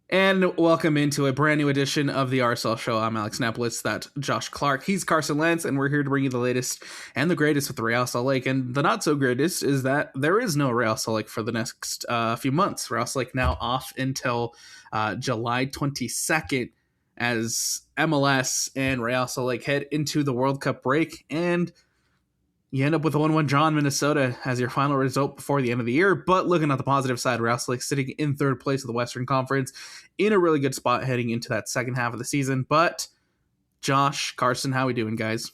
And welcome into a brand new edition of the RSL Show. I'm Alex Napoles. That's Josh Clark. He's Carson Lantz, and we're here to bring you the latest and the greatest with the Real Salt Lake. And the not so greatest is that there is no Real Salt Lake for the next few months. Real Salt Lake now off until July 22nd as MLS and Real Salt Lake head into the World Cup break. And you end up with a 1-1 draw in Minnesota as your final result before the end of the year. But looking at the positive side, Real Salt Lake sitting in third place of the Western Conference in a really good spot heading into that second half of the season. But Josh, Carson, how we doing, guys?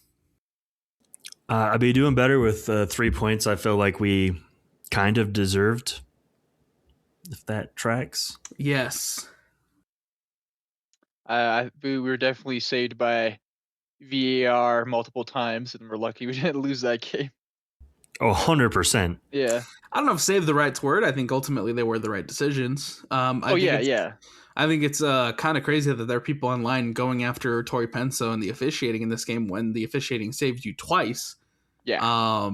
I'd be doing better with 3 points. I feel like we kind of deserved, if that tracks. Yes. We were definitely saved by VAR multiple times, and we're lucky we didn't lose that game. Oh, 100%. Yeah. I don't know if save the right word. I think ultimately they were the right decisions. I think it's kind of crazy that there are people online going after Tori Penso and the officiating in this game when the officiating saved you twice. Yeah.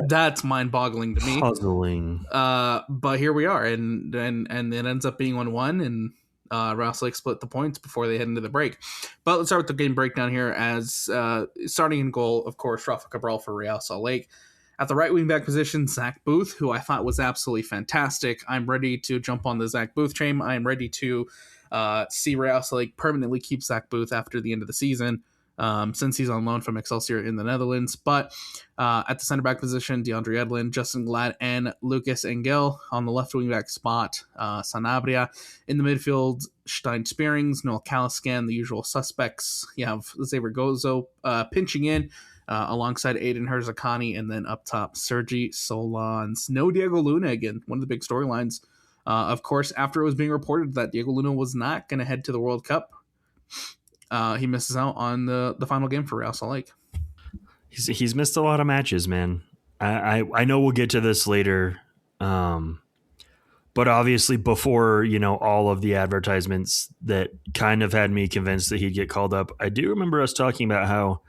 That's mind-boggling to me. Puzzling. But here we are, and it ends up being 1-1, and Real Salt Lake split the points before they head into the break. But let's start with the game breakdown here as starting in goal, of course, Rafa Cabral for Real Salt Lake. At the right wing back position, Zach Booth, who I thought was absolutely fantastic. I'm ready to jump on the Zach Booth train. I'm ready to see Real Salt Lake permanently keep Zach Booth after the end of the season, since he's on loan from Excelsior in the Netherlands. But at the center back position, DeAndre Edlin, Justin Glad, and Lucas Engel. On the left wing back spot, Sanabria. In the midfield, Stein Spearings, Noel Caliscan, the usual suspects. You have Xavier Gozo pinching in alongside Aiden Herzakani, and then up top, Sergi Solans. No Diego Luna again, one of the big storylines. Of course, after it was being reported that Diego Luna was not going to head to the World Cup, he misses out on the final game for Real Salt Lake. He's missed a lot of matches, man. I know we'll get to this later, but obviously before all of the advertisements that kind of had me convinced that he'd get called up, I do remember us talking about how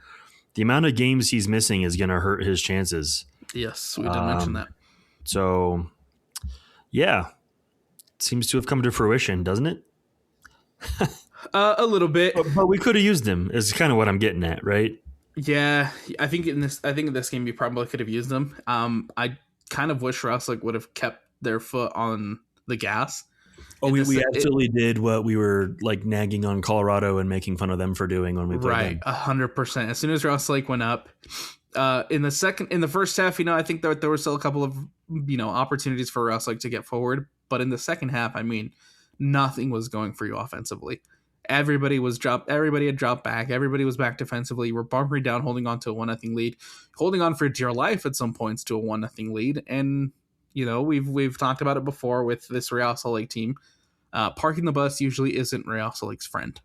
the amount of games he's missing is going to hurt his chances. Yes, we did mention that. So, yeah, it seems to have come to fruition, doesn't it? A little bit, but we could have used him. Is kind of what I'm getting at, right? Yeah, I think in this game you probably could have used them. I kind of wish Real Salt Lake would have kept their foot on the gas. Oh, we absolutely did what we were like nagging on Colorado and making fun of them for doing when we played them. 100%. As soon as Real Salt Lake went up in the first half, I think that there were still a couple of opportunities for Real Salt Lake to get forward, but in the second half, nothing was going for you offensively. Everybody had dropped back. Everybody was back defensively. We're bunkering down, holding on to a 1-0 lead, holding on for dear life at some points to a 1-0 lead. And we've talked about it before with this Real Salt Lake team. Parking the bus usually isn't Real Salt Lake's friend.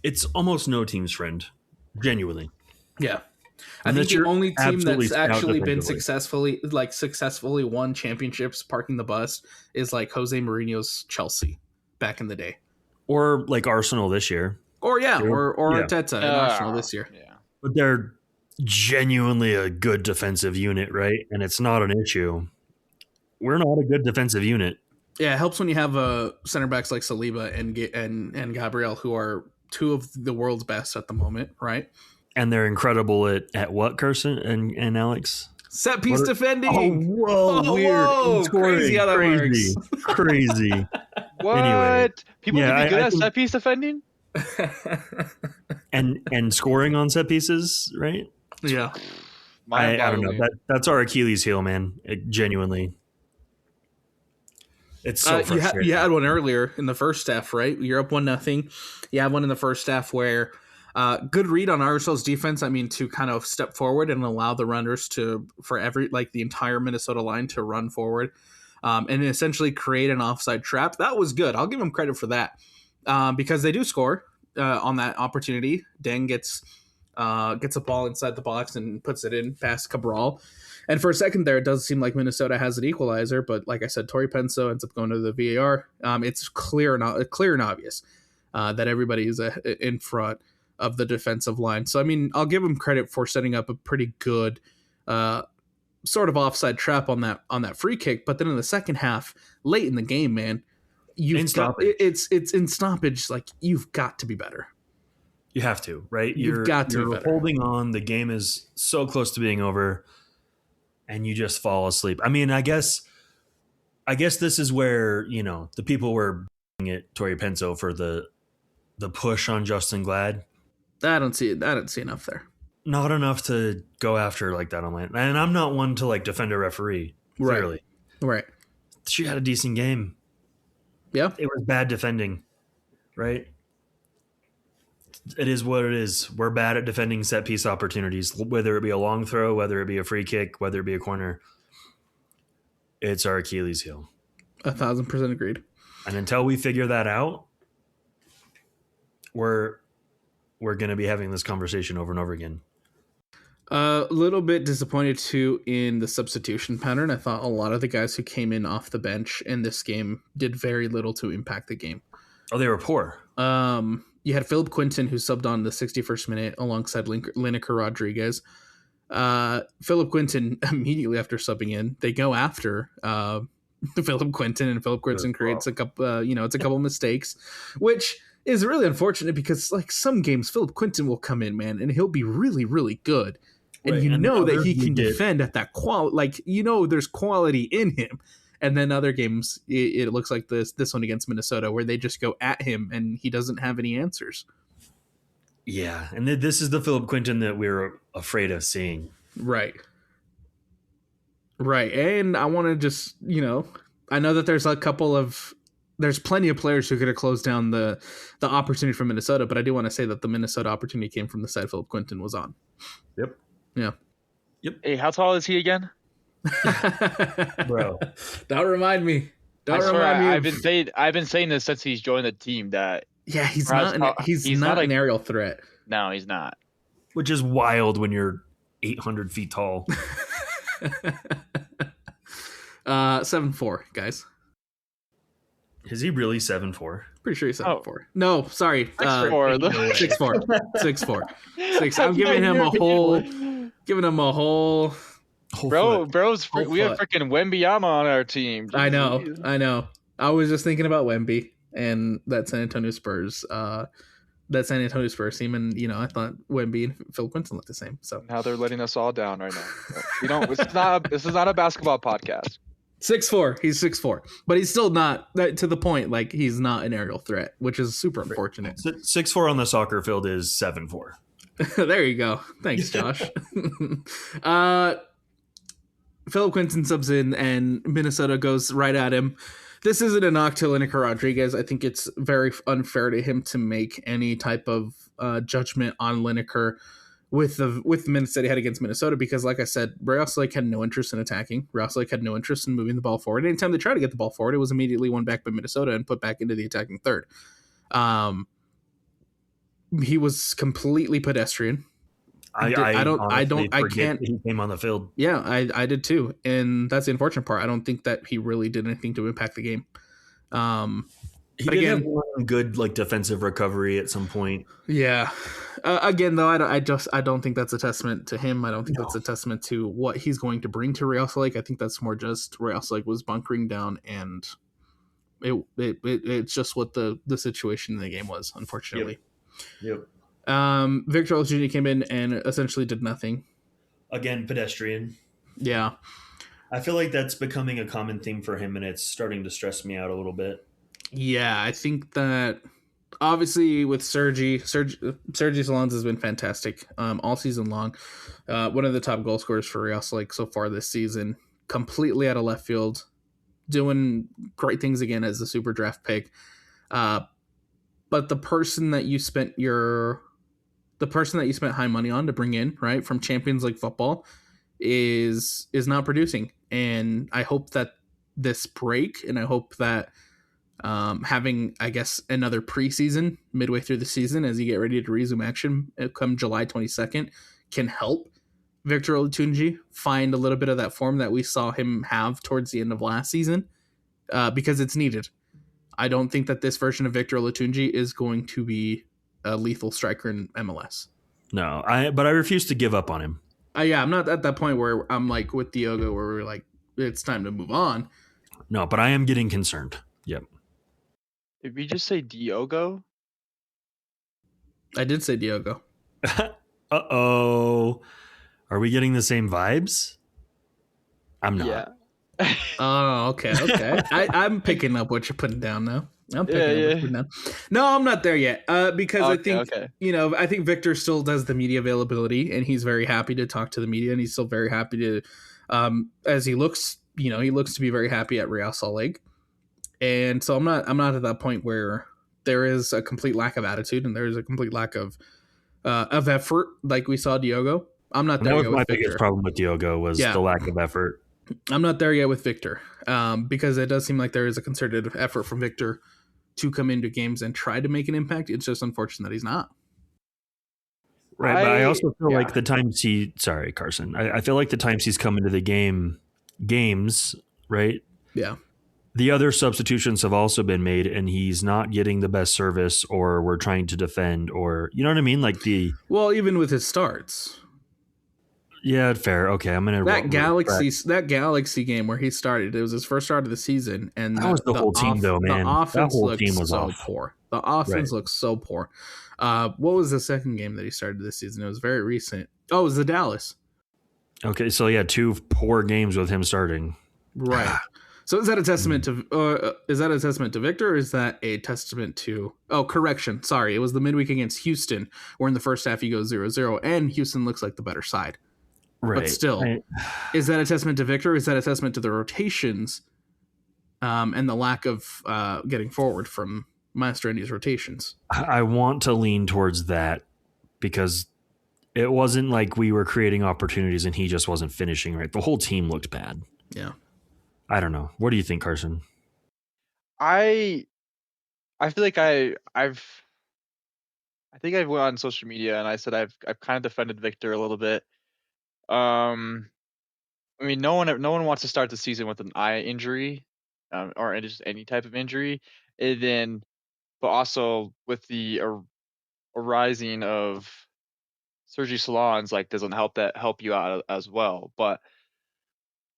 It's almost no team's friend, genuinely. Yeah, I think the only team that's actually been successfully won championships parking the bus is like Jose Mourinho's Chelsea back in the day. Or like Arsenal this year. Or Arteta in Arsenal this year. Yeah. But they're genuinely a good defensive unit, right? And it's not an issue. We're not a good defensive unit. Yeah, it helps when you have center backs like Saliba and Gabriel, who are two of the world's best at the moment, right? And they're incredible at what, Carson and Alex? Set piece defending. Weird. Crazy how that works. Crazy. What? Anyway, People can be good at set piece defending? and scoring on set pieces, right? Yeah. I don't know. That's our Achilles heel, man. Genuinely. It's so frustrating. You had one earlier in the first half, right? You're up 1-0. You had one in the first half where good read on RSL's defense. To kind of step forward and allow the runners the entire Minnesota line to run forward. And essentially create an offside trap. That was good. I'll give them credit for that because they do score on that opportunity. Deng gets a ball inside the box and puts it in past Cabral. And for a second there, it does seem like Minnesota has an equalizer. But like I said, Tori Penso ends up going to the VAR. It's clear and obvious that everybody is in front of the defensive line. So, I'll give them credit for setting up a pretty good sort of offside trap on that free kick. But then in the second half, late in the game, man, it's in stoppage. Like, you've got to be better. You have to, right? You've got to be better. Holding on. The game is so close to being over, and you just fall asleep. I mean, I guess this is where, the people were at Torrey Penso for the push on Justin Glad. I don't see enough there. Not enough to go after like that online. And I'm not one to like defend a referee. Clearly. Right. She had a decent game. Yeah. It was bad defending, right? It is what it is. We're bad at defending set piece opportunities, whether it be a long throw, whether it be a free kick, whether it be a corner. It's our Achilles heel. 1,000% agreed. And until we figure that out, we're going to be having this conversation over and over again. A little bit disappointed too in the substitution pattern. I thought a lot of the guys who came in off the bench in this game did very little to impact the game. Oh, they were poor. You had Philip Quinton, who subbed on the 61st minute alongside Lineker Rodriguez. Philip Quinton, immediately after subbing in, they go after Philip Quinton, and Philip Quinton creates a couple, it's a couple mistakes, which is really unfortunate because, like, some games Philip Quinton will come in, man, and he'll be really, really good. And right. That he can defend at that quality. Like, there's quality in him. And then other games, it looks like this one against Minnesota, where they just go at him and he doesn't have any answers. Yeah, and this is the Philip Quinton that we were afraid of seeing. Right. And I want to just, I know that there's plenty of players who could have closed down the opportunity from Minnesota, but I do want to say that the Minnesota opportunity came from the side Philip Quinton was on. Yep. Yeah. Yep. Hey, how tall is he again? Bro, don't remind me. I've been saying this since he's joined the team. That he's not an aerial threat. No, he's not. Which is wild when you're 800 feet tall. 7'4", guys. Is he really 7'4"? Pretty sure he's 7'4". No, sorry, 6'4". 6'4". 6'4". I'm giving him a whole. We have freaking Wembyama on our team. Jeez. I know. I was just thinking about Wemby and that San Antonio Spurs team, and I thought Wemby and Phil Quinton looked the same. So now they're letting us all down right now. This is not a basketball podcast. 6'4". He's 6'4", but he's still not to the point. Like, he's not an aerial threat, which is super unfortunate. 6'4" on the soccer field is 7'4". There you go. Thanks, Josh. Philip Quinton subs in, and Minnesota goes right at him. This isn't a knock to Lineker Rodriguez. I think it's very unfair to him to make any type of judgment on Lineker with the minutes that he had against Minnesota, because, like I said, Real Salt Lake had no interest in attacking. Real Salt Lake had no interest in moving the ball forward. Anytime they tried to get the ball forward, it was immediately won back by Minnesota and put back into the attacking third. He was completely pedestrian. I can't. He came on the field. Yeah, I did too, and that's the unfortunate part. I don't think that he really did anything to impact the game. He did have one good defensive recovery at some point. Yeah. Again, though, I don't think that's a testament to him. I don't think that's a testament to what he's going to bring to Real Salt Lake. I think that's more just Real Salt Lake was bunkering down, and it's just what the situation in the game was, unfortunately. Yep. Victor Olajuni came in and essentially did nothing. Again, pedestrian. Yeah. I feel like that's becoming a common theme for him, and it's starting to stress me out a little bit. Yeah, I think that obviously with Sergi Solanz has been fantastic all season long. One of the top goal scorers for Real Salt Lake so far this season. Completely out of left field, doing great things again as a super draft pick. But the person that you spent high money on to bring in, right, from Champions League football is not producing. And I hope that this break, and I hope that having, I guess, another preseason midway through the season as you get ready to resume action come July 22nd can help Victor Olatunji find a little bit of that form that we saw him have towards the end of last season, because it's needed. I don't think that this version of Victor Olatunji is going to be a lethal striker in MLS. No, but I refuse to give up on him. Yeah, I'm not at that point where I'm like with Diogo, where we're like, it's time to move on. No, but I am getting concerned. Yep. Did we just say Diogo? I did say Diogo. Uh-oh. Are we getting the same vibes? I'm not. Yeah. Oh, okay. I'm picking up what you're putting down now. I'm picking up what you're putting down. No, I'm not there yet. Because I think I think Victor still does the media availability, and he's very happy to talk to the media, and he's still very happy to, as he looks, he looks to be very happy at Real Salt Lake, and so I'm not at that point where there is a complete lack of attitude and there is a complete lack of effort like we saw Diogo. I'm not there yet with Victor. That was my biggest problem with Diogo was the lack of effort. I'm not there yet with Victor, because it does seem like there is a concerted effort from Victor to come into games and try to make an impact. It's just unfortunate that he's not. Right, but I also feel like the times sorry, Carson. I feel like the times he's come into the games, right? Yeah. The other substitutions have also been made, and he's not getting the best service, or we're trying to defend, or you know what I mean? Well, even with his starts. Yeah, fair. Okay, I'm gonna that Galaxy game where he started. It was his first start of the season, and that was the whole team, though, man. The offense looked so poor. The offense looked so poor. What was the second game that he started this season? It was very recent. Oh, it was the Dallas. Okay, so yeah, 2 poor games with him starting. Right. So is that a testament to Victor, or is that a testament to? Oh, correction. Sorry, it was the midweek against Houston, where in the first half he goes 0-0, and Houston looks like the better side. Right. But still, is that a testament to Victor? Or is that a testament to the rotations, and the lack of getting forward from Maestrandi's rotations? I want to lean towards that, because it wasn't like we were creating opportunities and he just wasn't finishing right. The whole team looked bad. Yeah. I don't know. What do you think, Carson? I feel like I've went on social media and I said I've kind of defended Victor a little bit. I mean, no one wants to start the season with an eye injury, or just any type of injury, and then, but also with the arising of Sergi Salons, doesn't help you out as well. But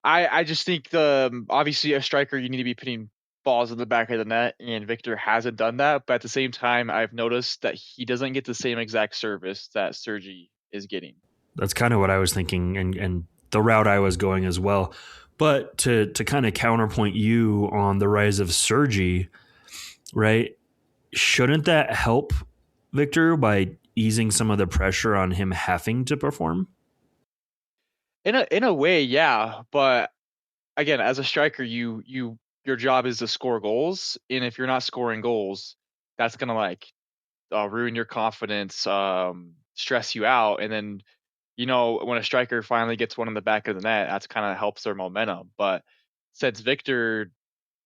I just think obviously a striker, you need to be putting balls in the back of the net, and Victor hasn't done that. But at the same time, I've noticed that he doesn't get the same exact service that Sergi is getting. That's kind of what I was thinking, and the route I was going as well. But to kind of counterpoint you on the rise of Sergi, right? Shouldn't that help Victor by easing some of the pressure on him having to perform? In a way, yeah. But again, as a striker, your job is to score goals, and if you're not scoring goals, that's gonna ruin your confidence, stress you out, and then when a striker finally gets one in the back of the net, that's kind of helps their momentum. But since Victor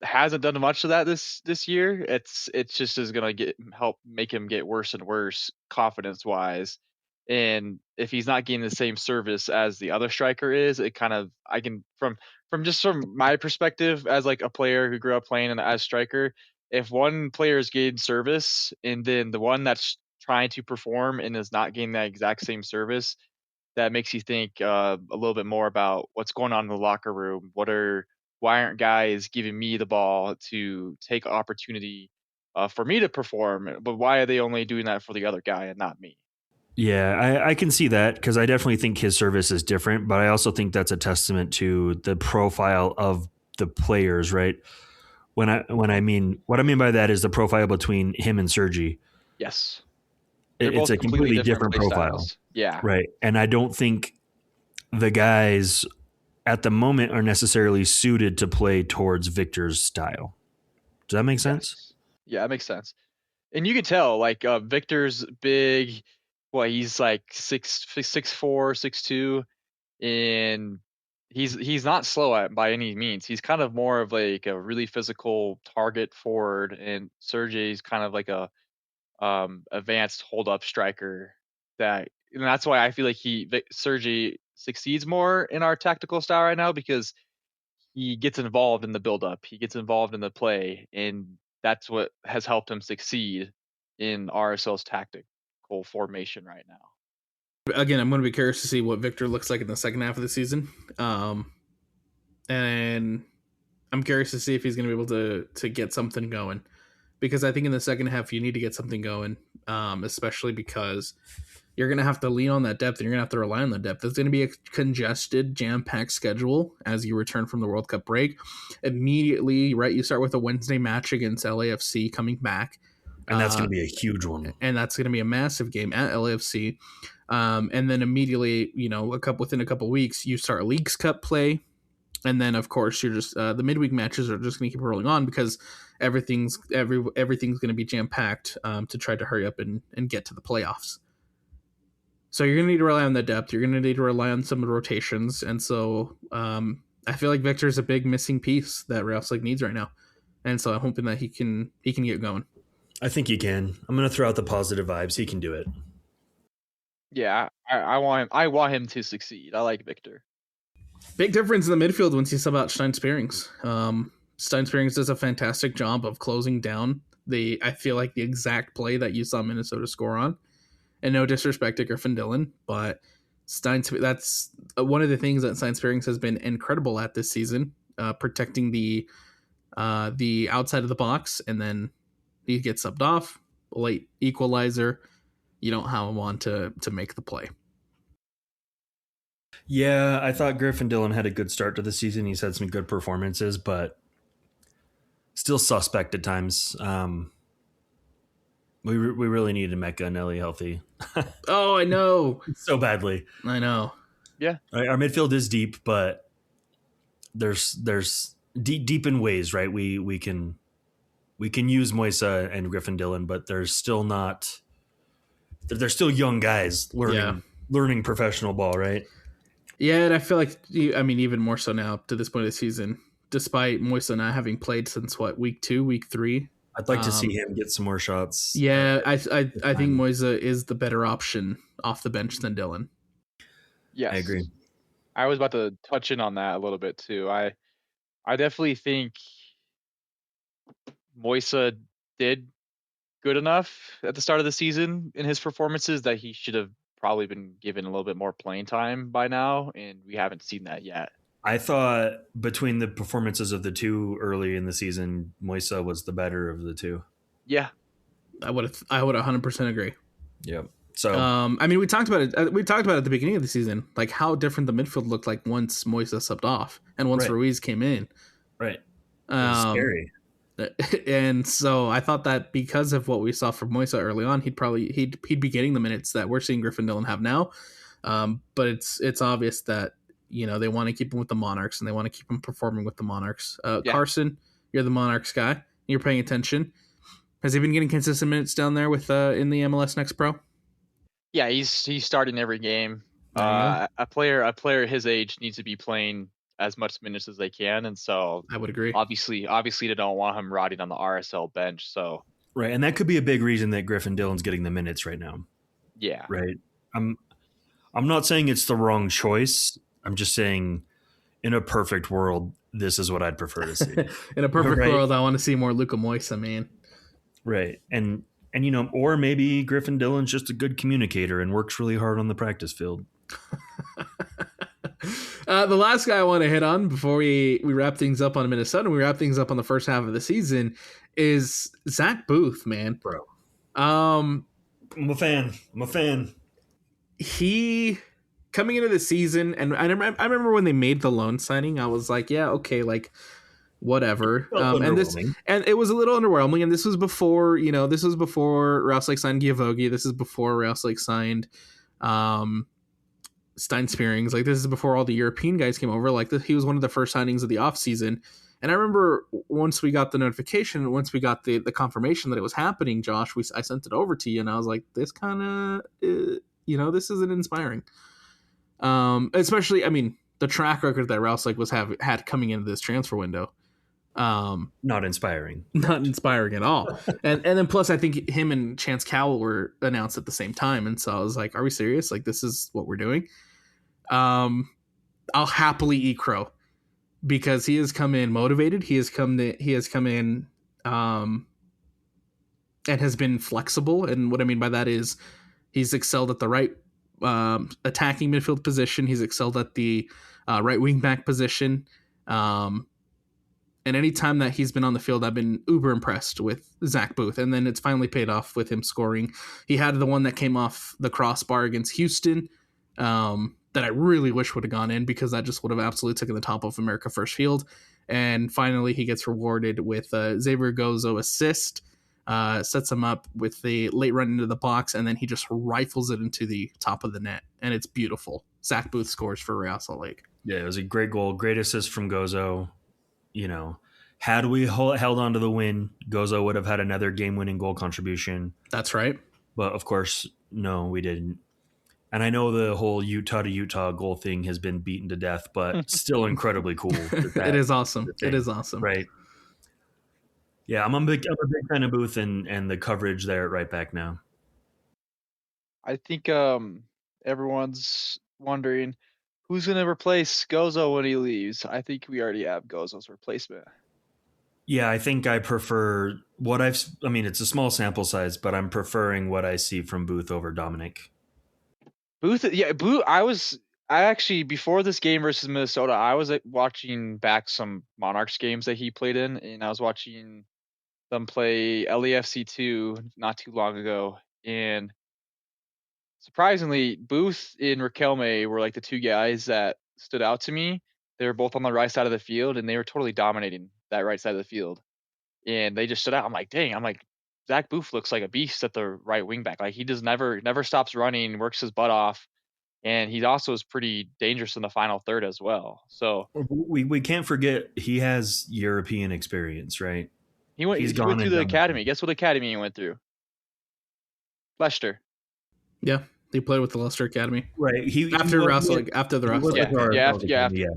hasn't done much of that this year, it's just is gonna help make him get worse and worse confidence wise. And if he's not getting the same service as the other striker is, it kind of, I can from my perspective as a player who grew up playing as striker, if one player is getting service and then the one that's trying to perform and is not getting that exact same service, that makes you think a little bit more about what's going on in the locker room. Why aren't guys giving me the ball to take opportunity for me to perform? But why are they only doing that for the other guy and not me? Yeah, I can see that, because I definitely think his service is different, but I also think that's a testament to the profile of the players, right? What I mean by that is the profile between him and Sergi. Yes. It's a completely different profile. Styles. Yeah. Right. And I don't think the guys at the moment are necessarily suited to play towards Victor's style. Does that make sense? Yes. Yeah, that makes sense. And you can tell, Victor's big. Well, he's 6'4", 6'2", and he's not slow by any means. He's kind of more of a really physical target forward, and Sergey's kind of like a advanced hold up striker. And that's why I feel like Sergey succeeds more in our tactical style right now, because he gets involved in the build up, he gets involved in the play, and that's what has helped him succeed in RSL's tactical formation right now. Again, I'm going to be curious to see what Victor looks like in the second half of the season. And I'm curious to see if he's going to be able to get something going, because I think in the second half you need to get something going, especially because you're going to have to lean on that depth and you're going to have to rely on the depth. It's going to be a congested, jam-packed schedule as you return from the World Cup break. Immediately, right, you start with a Wednesday match against LAFC coming back. And that's going to be a huge one. And that's going to be a massive game at LAFC. And then immediately, within a couple weeks, you start Leagues Cup play. And then, of course, you're just the midweek matches are just going to keep rolling on because everything's going to be jam-packed to try to hurry up and get to the playoffs. So you're going to need to rely on the depth. You're going to need to rely on some of the rotations. And so I feel like Victor's a big missing piece that Real Salt Lake needs right now. And so I'm hoping that he can get going. I think he can. I'm going to throw out the positive vibes. He can do it. Yeah, I want him to succeed. I like Victor. Big difference in the midfield once you sub out Stein Spearings. Stein Spearings does a fantastic job of closing down I feel like the exact play that you saw Minnesota score on. And no disrespect to Griffin Dillon, but that's one of the things that Stein Spearings has been incredible at this season, protecting the outside of the box, and then he gets subbed off, late equalizer. You don't have him on to make the play. Yeah, I thought Griffin Dillon had a good start to the season. He's had some good performances, but still suspect at times. We really need Emeka and Nelly healthy. Oh, I know. So badly. I know. Yeah. Our midfield is deep, but there's deep in ways, right? We can use Moisa and Griffin Dillon, but they're still young guys learning professional ball, right? Yeah, and I feel like even more so now to this point of the season, despite Moisa not having played since week 2, week 3. I'd like to see him get some more shots. Yeah, I think Moisa is the better option off the bench than Dillon. Yes, I agree. I was about to touch in on that a little bit too. I definitely think Moisa did good enough at the start of the season in his performances that he should have probably been given a little bit more playing time by now, and we haven't seen that yet. I thought between the performances of the two early in the season, Moisa was the better of the two. Yeah, I would 100% agree. Yep. So we talked about it. We talked about it at the beginning of the season, like how different the midfield looked like once Moisa subbed off and once Ruiz came in. Right. It was scary. And so I thought that because of what we saw from Moisa early on, he'd be getting the minutes that we're seeing Griffin Dillon have now. But it's obvious that they want to keep him with the Monarchs and they want to keep him performing with the Monarchs. Carson, you're the Monarchs guy. You're paying attention. Has he been getting consistent minutes down there with in the MLS Next Pro? Yeah, he's starting every game. A player his age needs to be playing as much minutes as they can, and so I would agree. Obviously, they don't want him rotting on the RSL bench. So right, and that could be a big reason that Griffin Dillon's getting the minutes right now. Yeah, right. I'm not saying it's the wrong choice. I'm just saying, in a perfect world, this is what I'd prefer to see. In a perfect world, I want to see more Luka Moisa, man. Right, and or maybe Griffin Dillon's just a good communicator and works really hard on the practice field. The last guy I want to hit on before we wrap things up on Minnesota, we wrap things up on the first half of the season, is Zach Booth, man. Bro. I'm a fan. He coming into the season, and I remember when they made the loan signing, I was like, yeah, okay, like whatever. And it was a little underwhelming. And this was before, Real Salt Lake signed Giavogi. This is before Real Salt Lake signed Stein Spearings. Like, this is before all the European guys came over. Like, he was one of the first signings of the offseason. And I remember once we got the notification, once we got the confirmation that it was happening, Josh, I sent it over to you, and I was like, this kind of, this isn't inspiring. Especially, the track record that Real Salt Lake had coming into this transfer window. Not inspiring. Not inspiring at all. and then plus, I think him and Chance Cowell were announced at the same time, and so I was like, are we serious? Like, this is what we're doing? I'll happily eat crow because he has come in motivated. He has come in and has been flexible. And what I mean by that is he's excelled at the right attacking midfield position. He's excelled at the right wing back position. And any time that he's been on the field, I've been uber impressed with Zach Booth. And then it's finally paid off with him scoring. He had the one that came off the crossbar against Houston that I really wish would have gone in, because that just would have absolutely taken the top off America First Field. And finally, he gets rewarded with a Xavier Gozo assist, sets him up with the late run into the box, and then he just rifles it into the top of the net. And it's beautiful. Zach Booth scores for Real Salt Lake. Yeah, it was a great goal. Great assist from Gozo. You know, had we held on to the win, Gozo would have had another game-winning goal contribution. That's right. But, of course, no, we didn't. And I know the whole Utah to Utah goal thing has been beaten to death, but still incredibly cool. It is awesome. It is awesome. Right. Yeah, I'm a big fan of Booth and the coverage there at right back now. I think everyone's wondering who's going to replace Gozo when he leaves. I think we already have Gozo's replacement. Yeah, I think I prefer it's a small sample size, but I'm preferring what I see from Booth over Dominic. Booth, I actually, before this game versus Minnesota, I was watching back some Monarchs games that he played in, and I was watching them play LAFC 2 not too long ago. And surprisingly, Booth and Riquelme were like the two guys that stood out to me. They were both on the right side of the field, and they were totally dominating that right side of the field. And they just stood out. I'm like, dang, Zach Booth looks like a beast at the right wing back. Like, he just never stops running, works his butt off. And he also is pretty dangerous in the final third as well. So we can't forget he has European experience, right? He went through the academy. Guess what academy he went through? Leicester. Yeah, he played with the Leicester Academy. Right. After the Russell. Yeah.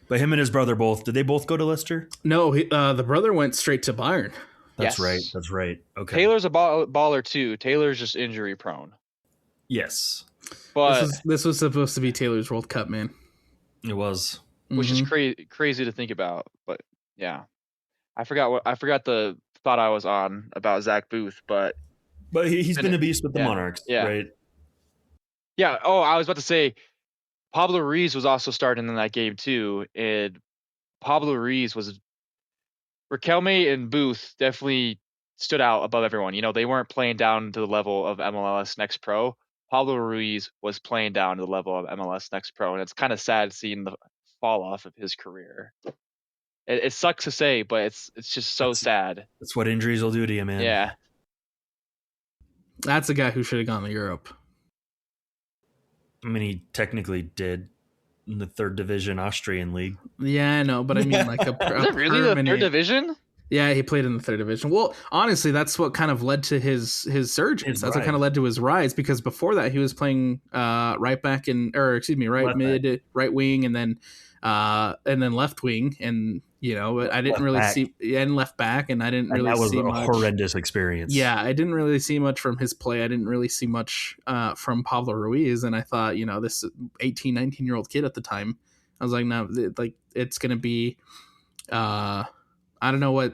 But him and his brother did they both go to Leicester? No, the brother went straight to Bayern. That's right. Okay. Taylor's a baller too. Taylor's just injury prone. Yes. But this was supposed to be Taylor's World Cup, man. It was. Which is crazy to think about. But yeah. I forgot the thought I was on about Zach Booth, but he's been a beast with the Monarchs, right? Yeah. Oh, I was about to say Pablo Ruiz was also starting in that game too, and Pablo Ruiz was Riquelme and Booth definitely stood out above everyone. You know, they weren't playing down to the level of MLS Next Pro. Pablo Ruiz was playing down to the level of MLS Next Pro, and it's kind of sad seeing the fall off of his career. It sucks to say, but it's just so sad. That's what injuries will do to you, man. Yeah. That's a guy who should have gone to Europe. I mean, he technically did in the third division Austrian league. Yeah, I know, but I mean, like is it really the third division? Yeah, he played in the third division. Well, honestly, that's what kind of led to his surge. That's what kind of led to his rise, because before that he was playing right back mid, right wing, and then left wing, and I didn't really see and left back, and I didn't really see much. That was a horrendous experience. Yeah, I didn't really see much from his play. I didn't really see much from Pablo Ruiz, and I thought, this 18, 19-year-old kid at the time, I was like, no, it's going to be I don't know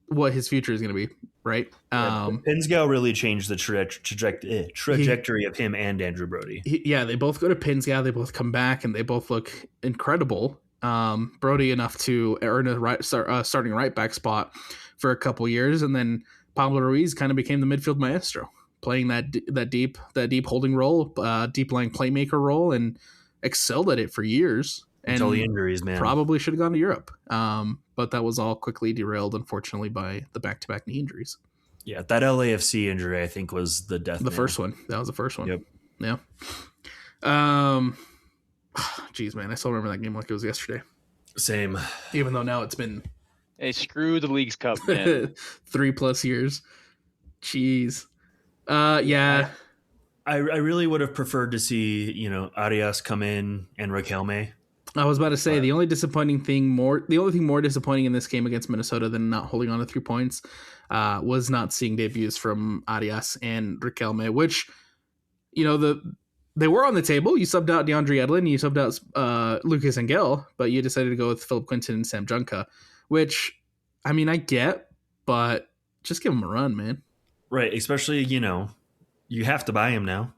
what his future is going to be, right? Pinzgau really changed the trajectory of him and Andrew Brody. They both go to Pinzgau. They both come back, and they both look incredible. Brody enough to earn a starting right back spot for a couple years, and then Pablo Ruiz kind of became the midfield maestro, playing that deep holding role, deep line playmaker role, and excelled at it for years. Until the injuries, man. Probably should have gone to Europe. But that was all quickly derailed, unfortunately, by the back-to-back knee injuries. Yeah, that LAFC injury, I think, was the death. First one. That was the first one. Yep. Yeah. Jeez, man, I still remember that game like it was yesterday. Same. Even though now it's been... Hey, screw the Leagues Cup, man. 3+ years. Jeez. Yeah. I really would have preferred to see, Arias come in and Riquelme. I was about to say the only thing more disappointing in this game against Minnesota than not holding on to 3 points was not seeing debuts from Arias and Riquelme, which they were on the table. You subbed out DeAndre Edlin, you subbed out Lucas Engel, but you decided to go with Philip Quinton and Sam Junka, which I mean I get, but just give him a run, man. Right, especially you have to buy him now.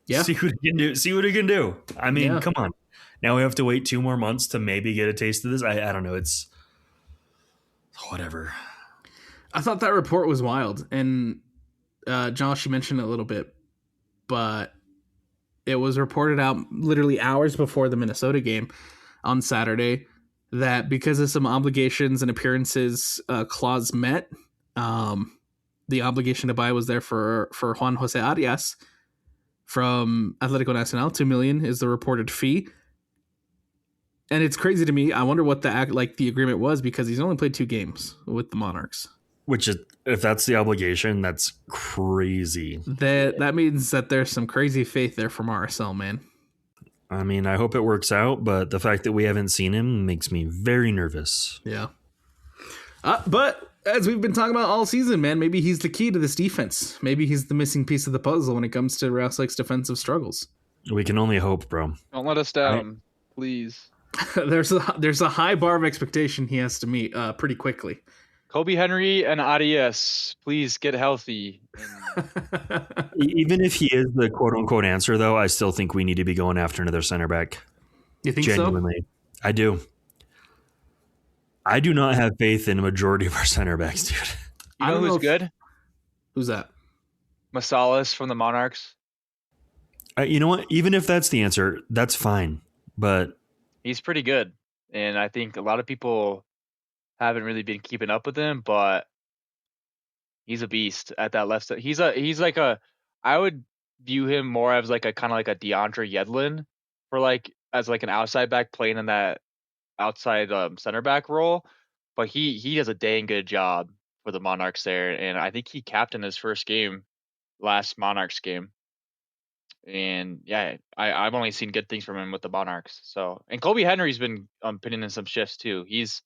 Yeah, see what he can do. I mean, come on. Now we have to wait 2 more months to maybe get a taste of this. I don't know. Whatever. I thought that report was wild. And Josh, you mentioned it a little bit, but it was reported out literally hours before the Minnesota game on Saturday that because of some obligations and appearances clause met, the obligation to buy was there for Juan Jose Arias from Atlético Nacional. $2 million is the reported fee. And it's crazy to me. I wonder what the agreement was because he's only played 2 games with the Monarchs. Which is, if that's the obligation, that's crazy. That means that there's some crazy faith there from RSL, man. I mean, I hope it works out, but the fact that we haven't seen him makes me very nervous. Yeah. But as we've been talking about all season, man, maybe he's the key to this defense. Maybe he's the missing piece of the puzzle when it comes to Real Soleil's defensive struggles. We can only hope, bro. Don't let us down, please. There's a high bar of expectation he has to meet pretty quickly. Kobe Henry and Arias, please get healthy. Even if he is the quote-unquote answer, though, I still think we need to be going after another center back. You think Genuinely. so? I do. I do not have faith in a majority of our center backs, dude. You know who's good? Who's that? Masalas from the Monarchs. You know what? Even if that's the answer, that's fine. But he's pretty good. And I think a lot of people haven't really been keeping up with him, but he's a beast at that left side. He's like I would view him more as like a kind of like a DeAndre Yedlin for like as like an outside back playing in that outside center back role, but he does a dang good job for the Monarchs there, and I think he captained his first game last Monarchs game. And yeah, I've only seen good things from him with the Monarchs. So, and Kobe Henry's been pinning in some shifts too. He's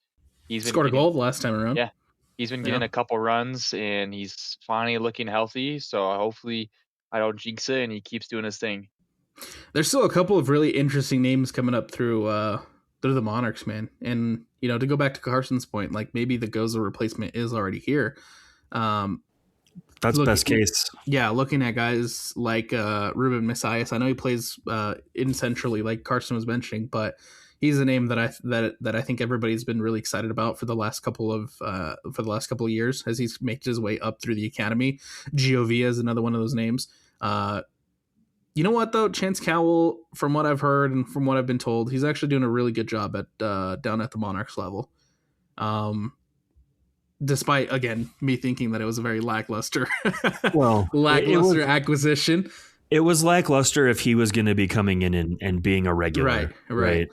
scored a goal the last time around. Yeah, he's been getting a couple runs, and he's finally looking healthy. So hopefully I don't jinx it, and he keeps doing his thing. There's still a couple of really interesting names coming up through the Monarchs, man. And to go back to Carson's point, like maybe the Goza replacement is already here. That's best case. Yeah, looking at guys like Ruben Messias. I know he plays in centrally, like Carson was mentioning, but he's a name that I think everybody's been really excited about for the last couple of years as he's made his way up through the academy. Gio Villa is another one of those names. You know what though, Chance Cowell, from what I've heard and from what I've been told, he's actually doing a really good job at down at the Monarchs level. Despite again me thinking that it was a very lackluster, acquisition. It was lackluster if he was going to be coming in and being a regular. Right.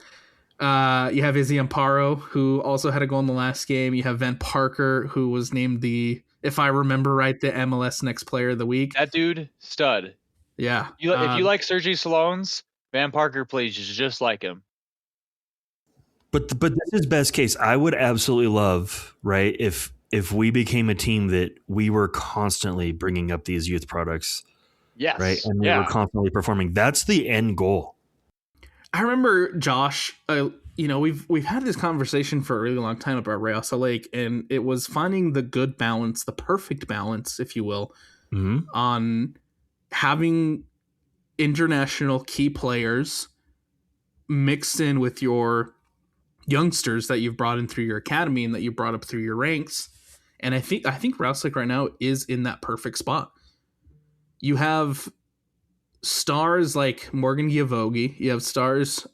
You have Izzy Amparo, who also had a goal in the last game. You have Van Parker, who was named if I remember right, the MLS Next Player of the Week. That dude, stud. Yeah. If you like Sergi Salones, Van Parker plays just like him. But this is best case. I would absolutely love, right, if we became a team that we were constantly bringing up these youth products. Yes. Right. And we were constantly performing. That's the end goal. I remember, Josh, we've had this conversation for a really long time about Real Soleil, and it was finding the good balance, the perfect balance, if you will, on having international key players mixed in with your youngsters that you've brought in through your academy and that you brought up through your ranks. And I think Real Soleil right now is in that perfect spot. You have stars like Morgan Giavogi. You have stars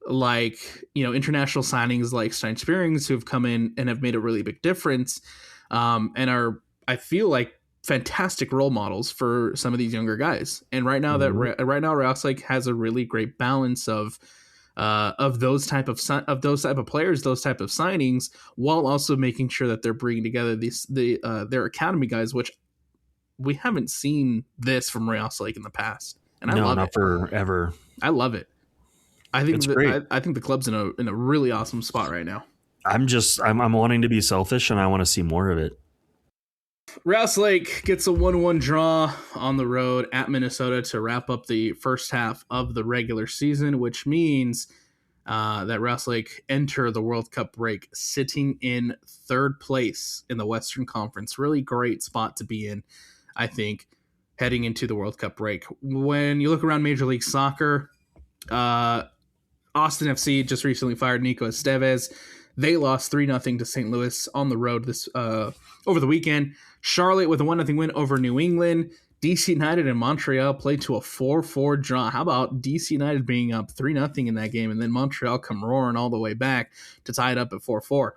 like international signings like Stein Spearings who have come in and have made a really big difference, and are, I feel like, fantastic role models for some of these younger guys. And right now Real Soleil has a really great balance of those type of players, those type of signings, while also making sure that they're bringing together their academy guys, which we haven't seen this from Real Soleil in the past. And I love it. Forever. I love it. I think great. I think the club's in a really awesome spot right now. I'm wanting to be selfish, and I want to see more of it. Real Soleil gets a 1-1 draw on the road at Minnesota to wrap up the first half of the regular season, which means that Real Soleil enter the World Cup break sitting in third place in the Western Conference. Really great spot to be in, I think, heading into the World Cup break. When you look around Major League Soccer, Austin FC just recently fired Nico Estevez. They lost 3-0 to St. Louis on the road this over the weekend. Charlotte with a 1-0 win over New England. DC United and Montreal played to a 4-4 draw. How about DC United being up 3-0 in that game, and then Montreal come roaring all the way back to tie it up at 4-4.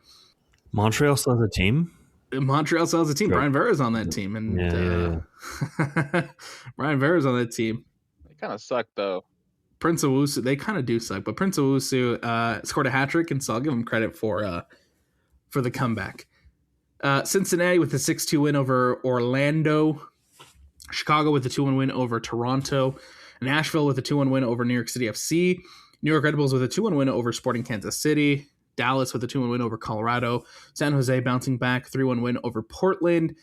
Montreal still has a team? Montreal still has a team. Sure. Brian Vera's on that team. And Yeah. Brian Vera's on that team. They kind of suck, though. Prince Owusu, they kind of do suck, but Prince Owusu scored a hat trick, and so I'll give him credit for the comeback. Cincinnati with a 6-2 win over Orlando. Chicago with a 2-1 win over Toronto. Nashville with a 2-1 win over New York City FC. New York Red Bulls with a 2-1 win over Sporting Kansas City. Dallas with a 2-1 win over Colorado. San Jose bouncing back, 3-1 win over Portland.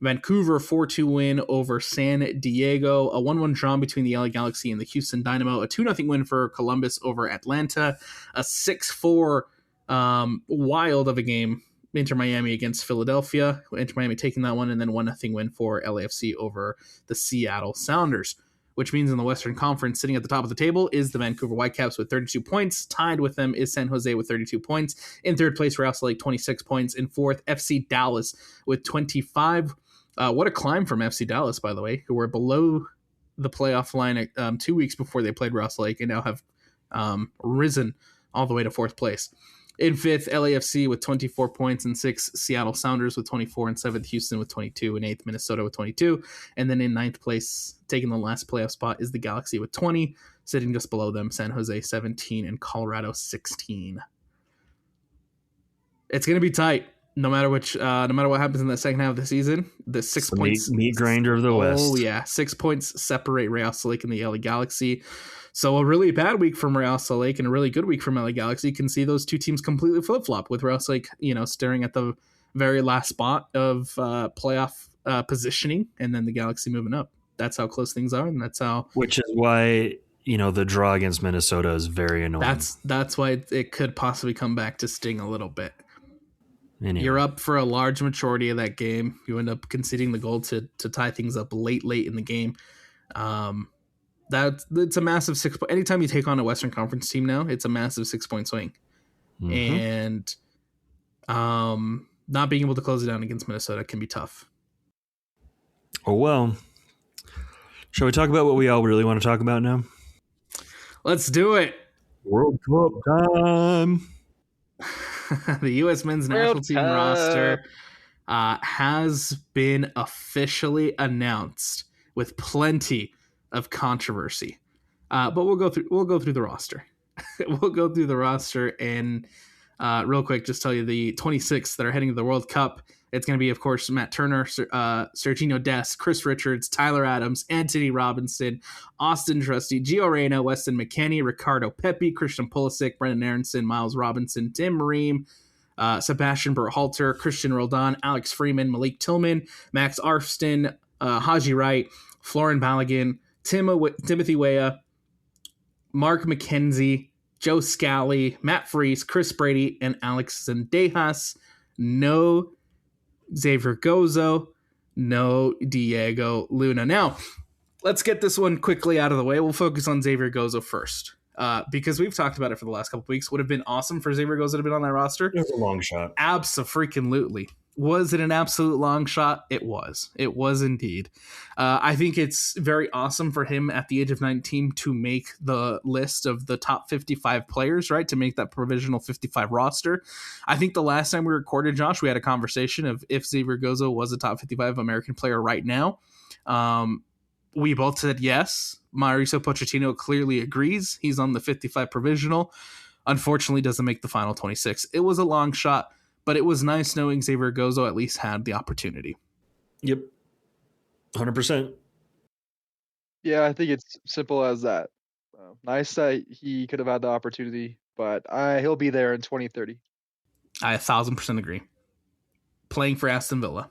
Vancouver 4-2 win over San Diego. A 1-1 draw between the LA Galaxy and the Houston Dynamo. A 2-0 win for Columbus over Atlanta. A 6-4 wild of a game, Inter Miami against Philadelphia. Inter Miami taking that one, and then 1-0 win for LAFC over the Seattle Sounders, which means in the Western Conference, sitting at the top of the table is the Vancouver Whitecaps with 32 points. Tied with them is San Jose with 32 points. In third place, Real Salt Lake, 26 points. In fourth, FC Dallas with 25. What a climb from FC Dallas, by the way, who were below the playoff line 2 weeks before they played Real Salt Lake and now have risen all the way to fourth place. In fifth, LAFC with 24 points. In sixth, Seattle Sounders with 24. In seventh, Houston with 22. In eighth, Minnesota with 22. And then in ninth place, taking the last playoff spot, is the Galaxy with 20. Sitting just below them, San Jose 17 and Colorado 16. It's going to be tight, no matter what happens in the second half of the season. The 6 points, meat grinder of the West. Oh yeah, 6 points separate Real Salt Lake and the LA Galaxy. So a really bad week from Real Salt Lake and a really good week from LA Galaxy. You can see those two teams completely flip-flop, with Real Salt Lake, staring at the very last spot of playoff positioning, and then the Galaxy moving up. That's how close things are, and that's how. Which is why the draw against Minnesota is very annoying. That's why it could possibly come back to sting a little bit. Anyway. You're up for a large majority of that game. You end up conceding the goal to tie things up late in the game. It's a massive 6 point. Anytime you take on a Western Conference team now, it's a massive 6 point swing. Mm-hmm. And not being able to close it down against Minnesota can be tough. Oh, well. Shall we talk about what we all really want to talk about now? Let's do it. World Cup time. The U.S. men's national team roster has been officially announced with plenty of controversy, but we'll go through the roster. We'll go through the roster and real quick, just tell you the 26 that are heading to the World Cup. It's going to be, of course, Matt Turner, Serginho Dest, Chris Richards, Tyler Adams, Anthony Robinson, Austin Trusty, Gio Reyna, Weston McKennie, Ricardo Pepi, Christian Pulisic, Brendan Aronson, Miles Robinson, Tim Ream, Sebastian Berhalter, Christian Roldan, Alex Freeman, Malik Tillman, Max Arfston, Haji Wright, Florin Balogun, Timothy Weah, Mark McKenzie, Joe Scally, Matt Freese, Chris Brady, and Alex Zendejas. No Xavier Gozo, no Diego Luna. Now, let's get this one quickly out of the way. We'll focus on Xavier Gozo first, because we've talked about it for the last couple of weeks. Would have been awesome for Xavier Gozo to have been on that roster. It was a long shot. Abso-freaking-lutely. Was it an absolute long shot? It was. It was indeed. I think it's very awesome for him at the age of 19 to make the list of the top 55 players, right? To make that provisional 55 roster. I think the last time we recorded, Josh, we had a conversation of if Xavier Gozo was a top 55 American player right now. We both said yes. Mauricio Pochettino clearly agrees. He's on the 55 provisional. Unfortunately, doesn't make the final 26. It was a long shot, but it was nice knowing Xavier Gozo at least had the opportunity. Yep. 100%. Yeah, I think it's simple as that. Nice that he could have had the opportunity, but he'll be there in 2030. I 1,000% agree. Playing for Aston Villa.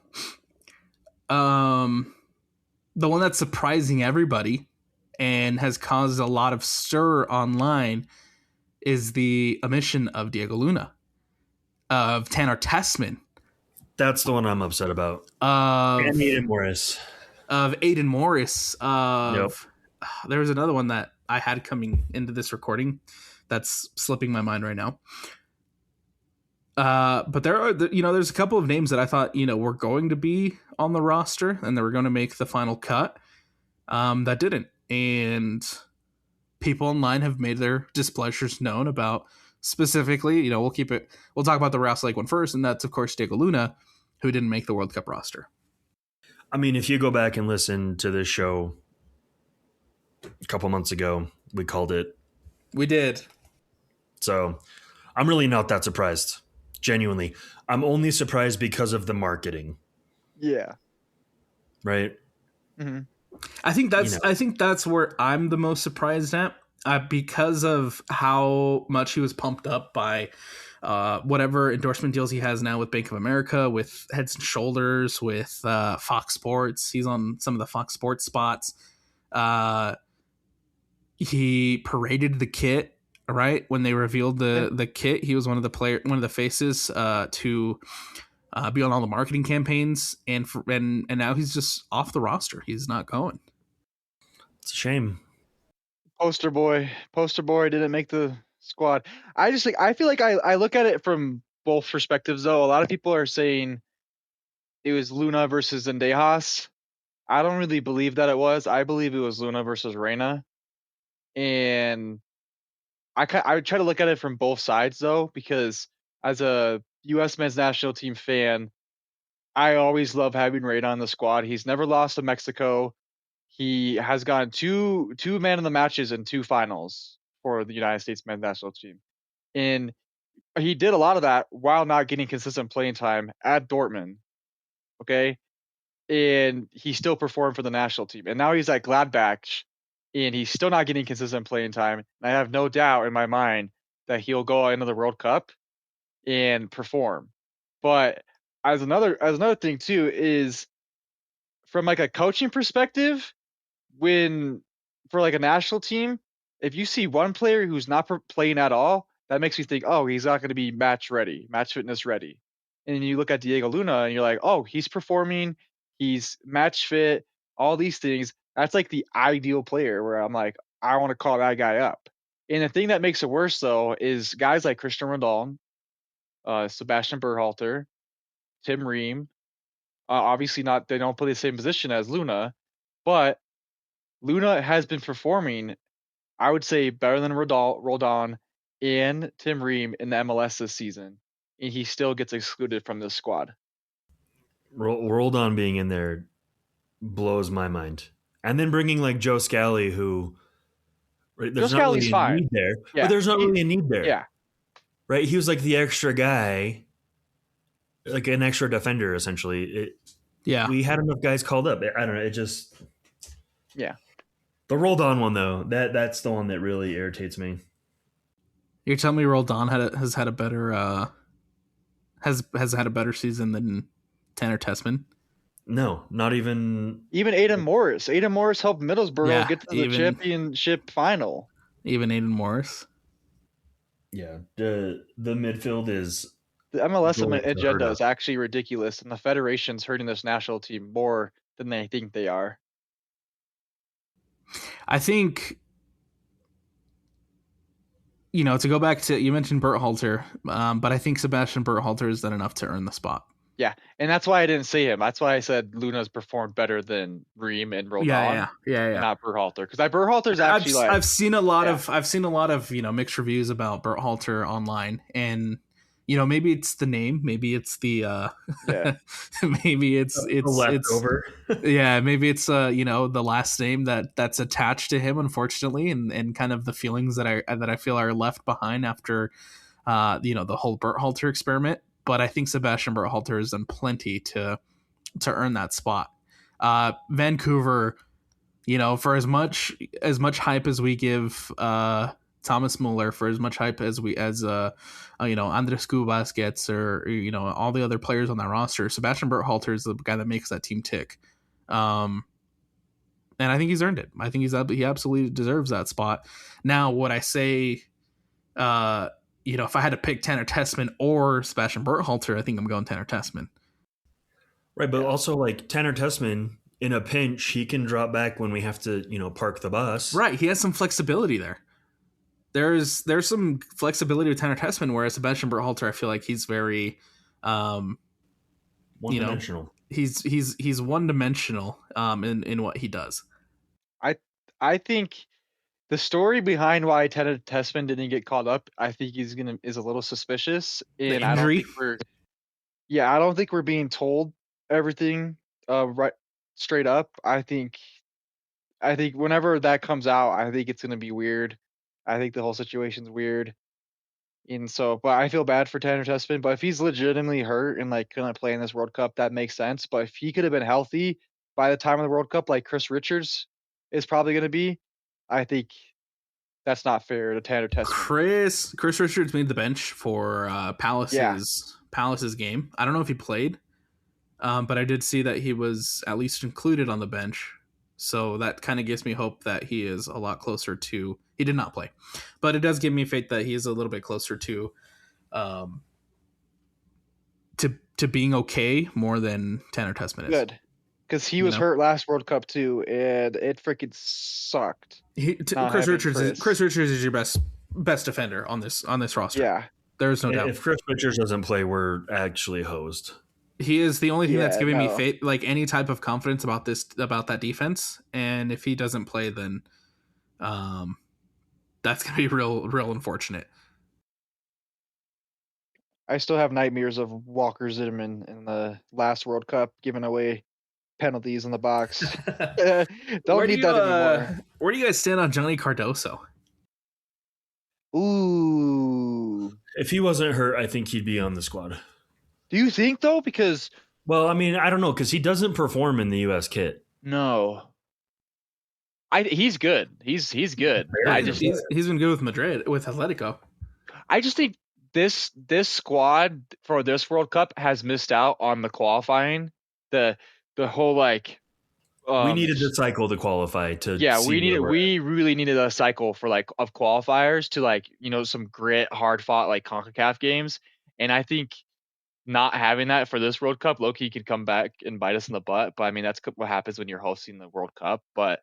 The one that's surprising everybody and has caused a lot of stir online is the omission of Diego Luna, of Tanner Tessman. That's the one I'm upset about. And Aiden Morris. Of Aiden Morris. Yep. There was another one that I had coming into this recording that's slipping my mind right now. But there are, there's a couple of names that I thought, were going to be on the roster and they were going to make the final cut. That didn't. And people online have made their displeasures known about specifically, we'll talk about the Rouse Lake one first. And that's, of course, Diego Luna, who didn't make the World Cup roster. I mean, if you go back and listen to this show a couple months ago, we called it. We did. So I'm really not that surprised. Genuinely. I'm only surprised because of the marketing. Yeah. Right? Mm-hmm. I think that's where I'm the most surprised at, because of how much he was pumped up by whatever endorsement deals he has now with Bank of America, with Heads and Shoulders, with Fox Sports. He's on some of the Fox Sports spots. He paraded the kit, right? When they revealed the kit, he was one of the faces to be on all the marketing campaigns, and now he's just off the roster. He's not going. It's a shame. Poster boy didn't make the squad. I feel like I look at it from both perspectives though. A lot of people are saying it was Luna versus Zendejas. I don't really believe that it was. I believe it was Luna versus Reina. And I try to look at it from both sides though, because as a U.S. men's national team fan, I always love having Reina on the squad. He's never lost to Mexico. He has gotten two man of the matches in 2 finals for the United States men's national team. And he did a lot of that while not getting consistent playing time at Dortmund. Okay. And he still performed for the national team. And now he's at Gladbach and he's still not getting consistent playing time. And I have no doubt in my mind that he'll go into the World Cup and perform. But as another thing too is from like a coaching perspective, when for like a national team, if you see one player who's not playing at all, that makes me think, oh, he's not going to be match fitness ready. And you look at Diego Luna and you're like, oh, he's performing, he's match fit, all these things. That's like the ideal player where I'm like, I want to call that guy up. And the thing that makes it worse though is guys like Christian Rondon, Sebastian Berhalter, Tim Ream, obviously they don't play the same position as Luna, but Luna has been performing, I would say, better than Roldan and Tim Ream in the MLS this season, and he still gets excluded from this squad. Roldan being in there blows my mind. And then bringing like Joe Scally, who there's not really a need there, but there's not really a need there. Yeah. Right? He was like the extra guy, like an extra defender, essentially. We had enough guys called up. I don't know. It just... Yeah. The Roldan one, though, that's the one that really irritates me. You're telling me Roldan has had a better season than Tanner Tessman? No, not even Aidan Morris. Aidan Morris helped Middlesbrough get to the championship final. Even Aidan Morris. Yeah, the midfield is... The MLS agenda is actually ridiculous, and the federation's hurting this national team more than they think they are. I think, to go back to, you mentioned Berhalter, but I think Sebastian Berhalter has done enough to earn the spot. Yeah, and that's why I didn't say him. That's why I said Luna's performed better than Ream and Roldan. Yeah. Not Berhalter, because Berhalter's actually I've seen a lot of mixed reviews about Berhalter online, and maybe it's the name, maybe it's the maybe it's leftover. Yeah, maybe it's the last name that's attached to him, unfortunately, and kind of the feelings that I feel are left behind after the whole Berhalter experiment. But I think Sebastian Berhalter has done plenty to earn that spot. Vancouver, for as much hype as we give Thomas Muller, for as much hype as Andres Cubas gets, or all the other players on that roster, Sebastian Berhalter is the guy that makes that team tick. And I think he's earned it. I think he absolutely deserves that spot. Now, would I say, if I had to pick Tanner Tessman or Sebastian Berhalter, I think I'm going Tanner Tessman. Right, but also like Tanner Tessman, in a pinch, he can drop back when we have to, park the bus. Right, he has some flexibility there. there's some flexibility with Tanner Tessman, whereas Sebastian Berhalter, I feel like he's very, one-dimensional. He's one-dimensional in what he does. I think the story behind why Tanner Tessman didn't get called up, I think is a little suspicious, and I don't think we're being told everything right straight up. I think whenever that comes out, I think it's gonna be weird. I think the whole situation's weird. And so, but I feel bad for Tanner Tessman. But if he's legitimately hurt and like couldn't play in this World Cup, that makes sense. But if he could have been healthy by the time of the World Cup, like Chris Richards is probably going to be, I think that's not fair to Tanner Tessman. Chris Richards made the bench for Palace's game. I don't know if he played, but I did see that he was at least included on the bench. So that kind of gives me hope that he is a lot closer to. He did not play, but it does give me faith that he is a little bit closer to being okay more than Tanner Tessman is. Good, because he was hurt last World Cup too, and it freaking sucked. Chris Richards is your best defender on this roster. Yeah, there's no doubt. If Chris Richards doesn't play, we're actually hosed. He is the only thing that's giving me faith, like any type of confidence about that defense. And if he doesn't play, then that's gonna be real unfortunate. I still have nightmares of Walker Zimmerman in the last World Cup giving away penalties in the box. Don't need that anymore. Where do you guys stand on Johnny Cardoso? Ooh. If he wasn't hurt, I think he'd be on the squad. Do you think though? Because I mean, I don't know, because he doesn't perform in the U.S. kit. No. He's good. He's good. He's been good with Madrid, with Atletico. I just think this squad for this World Cup has missed out on the qualifying. The whole like we needed the cycle to qualify to. Yeah, we really needed a cycle for like of qualifiers to like, some grit, hard fought like CONCACAF games. And I think not having that for this World Cup, low-key could come back and bite us in the butt. But I mean, that's what happens when you're hosting the World Cup. But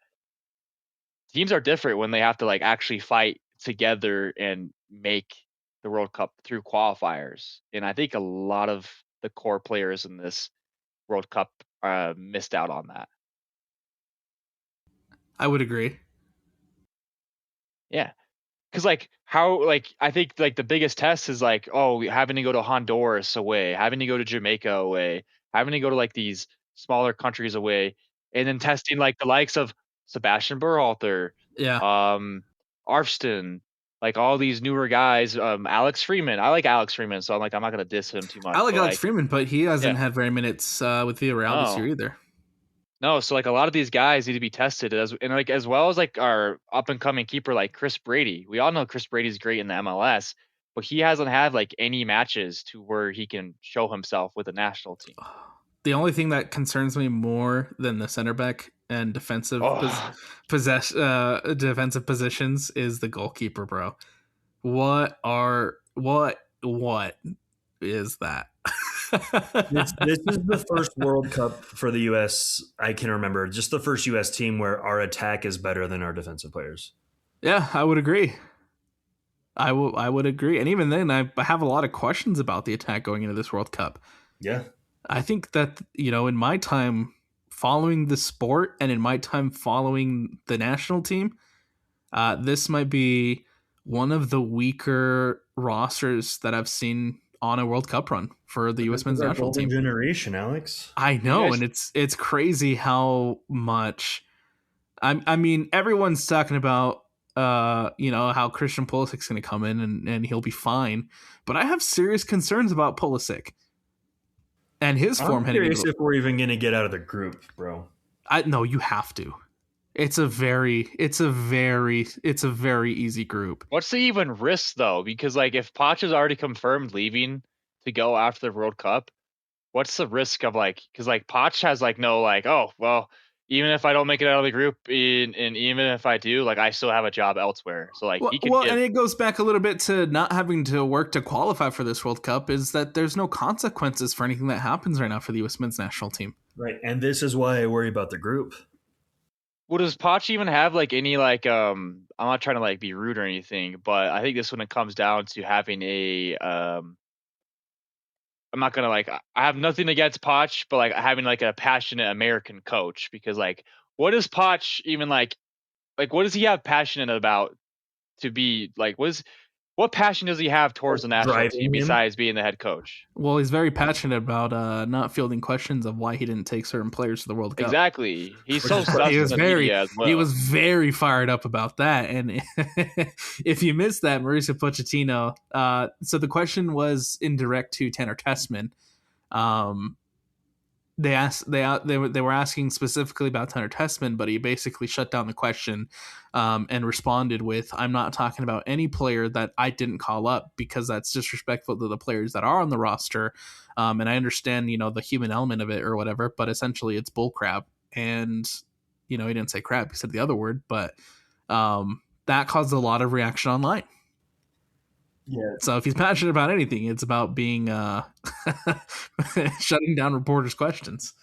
teams are different when they have to like actually fight together and make the World Cup through qualifiers. And I think a lot of the core players in this World Cup missed out on that. I would agree. Yeah. Because I think like the biggest test is like, having to go to Honduras away, having to go to Jamaica away, having to go to like these smaller countries away, and then testing like the likes of Sebastian Berhalter, Arfston, like all these newer guys, Alex Freeman. I like Alex Freeman, so I'm not gonna diss him too much. I like Alex Freeman, but he hasn't had very minutes with Villarreal this year either. No, so like a lot of these guys need to be tested as well as like our up and coming keeper like Chris Brady. We all know Chris Brady's great in the MLS, but he hasn't had like any matches to where he can show himself with the national team. The only thing that concerns me more than the center back and defensive defensive positions is the goalkeeper, bro. What is that? This is the first World Cup for the U.S. I can remember. Just the first U.S. team where our attack is better than our defensive players. Yeah, I would agree. I would agree. And even then, I have a lot of questions about the attack going into this World Cup. Yeah. I think that, in my time following the sport and in my time following the national team, this might be one of the weaker rosters that I've seen on a World Cup run for the U.S. men's national team. Generation, Alex. I know, and it's crazy how much. I mean, everyone's talking about how Christian Pulisic's going to come in and he'll be fine, but I have serious concerns about Pulisic and his form. I'm curious if we're even going to get out of the group, bro. No, you have to. It's a very easy group. What's the even risk though? Because like if Poch has already confirmed leaving to go after the World Cup, what's the risk of because Poch has even if I don't make it out of the group and even if I do, I still have a job elsewhere. So he can and it goes back a little bit to not having to work to qualify for this World Cup is that there's no consequences for anything that happens right now for the U.S. men's national team. Right, and this is why I worry about the group. Well, does Poch even have like any like I'm not trying to like be rude or anything, but I think this when it comes down to having a I'm not gonna like I have nothing against Poch, but like having like a passionate American coach, because like what is Poch even like what does he have passionate about to be like what passion does he have towards the national team Driving him? besides being the head coach? Well, he's very passionate about not fielding questions of why he didn't take certain players to the World Cup. Exactly. He's so sus He in was the very media as well. he was very fired up about that. And if you missed that, Mauricio Pochettino. So the question was indirect to Tanner Tessman. They were asking specifically about Tanner Tessman, but he basically shut down the question and responded with, "I'm not talking about any player that I didn't call up because that's disrespectful to the players that are on the roster. And I understand, the human element of it or whatever, but essentially it's bullcrap." And he didn't say crap; he said the other word, but that caused a lot of reaction online. Yeah. So if he's passionate about anything, it's about being shutting down reporters' questions.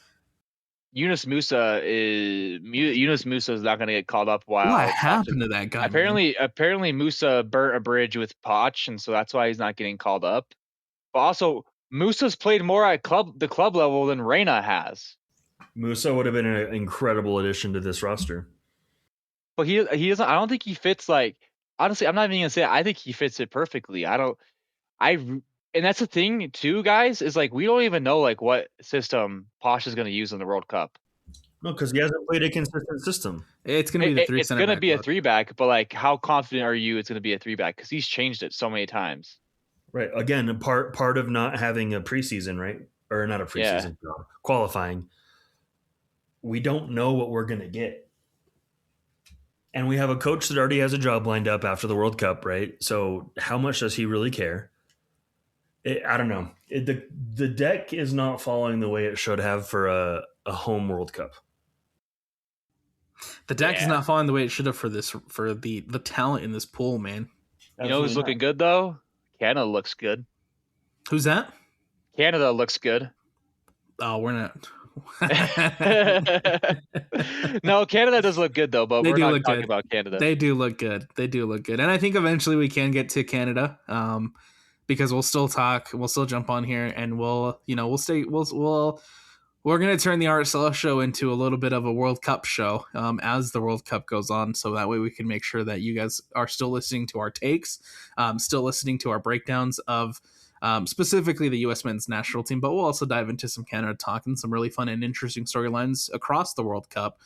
Yunus Musa is not going to get called up. While What happened to that guy? Apparently Musa burnt a bridge with Poch, and so that's why he's not getting called up. But also, Musa's played more at the club level than Reyna has. Musa would have been an incredible addition to this roster. But he doesn't. I don't think he fits. Like, honestly, I'm not even gonna say it. I think he fits it perfectly. And that's the thing too, guys. Is like we don't even know like what system Poch is gonna use in the World Cup. No, because he hasn't played a consistent system. It's gonna be the three. It's gonna be a 3-back, but like, how confident are you it's gonna be a 3-back? Because he's changed it so many times. Right. Again, part of not having a preseason, right? Or not a preseason, qualifying. We don't know what we're gonna get. And we have a coach that already has a job lined up after the World Cup, right? So how much does he really care? I don't know. The deck is not falling the way it should have for a home World Cup. The deck is not falling the way it should have for the talent in this pool, man. You know who's looking good though? Canada looks good. Who's that? Canada looks good. Oh, we're not. No, Canada does look good though, but we're not talking about Canada. They do look good. And I think eventually we can get to Canada, because we'll still jump on here, and we're going to turn the RSL show into a little bit of a World Cup show as the World Cup goes on, so that way we can make sure that you guys are still listening to our takes, still listening to our breakdowns of specifically the U.S. men's national team, but we'll also dive into some Canada talk and some really fun and interesting storylines across the World Cup,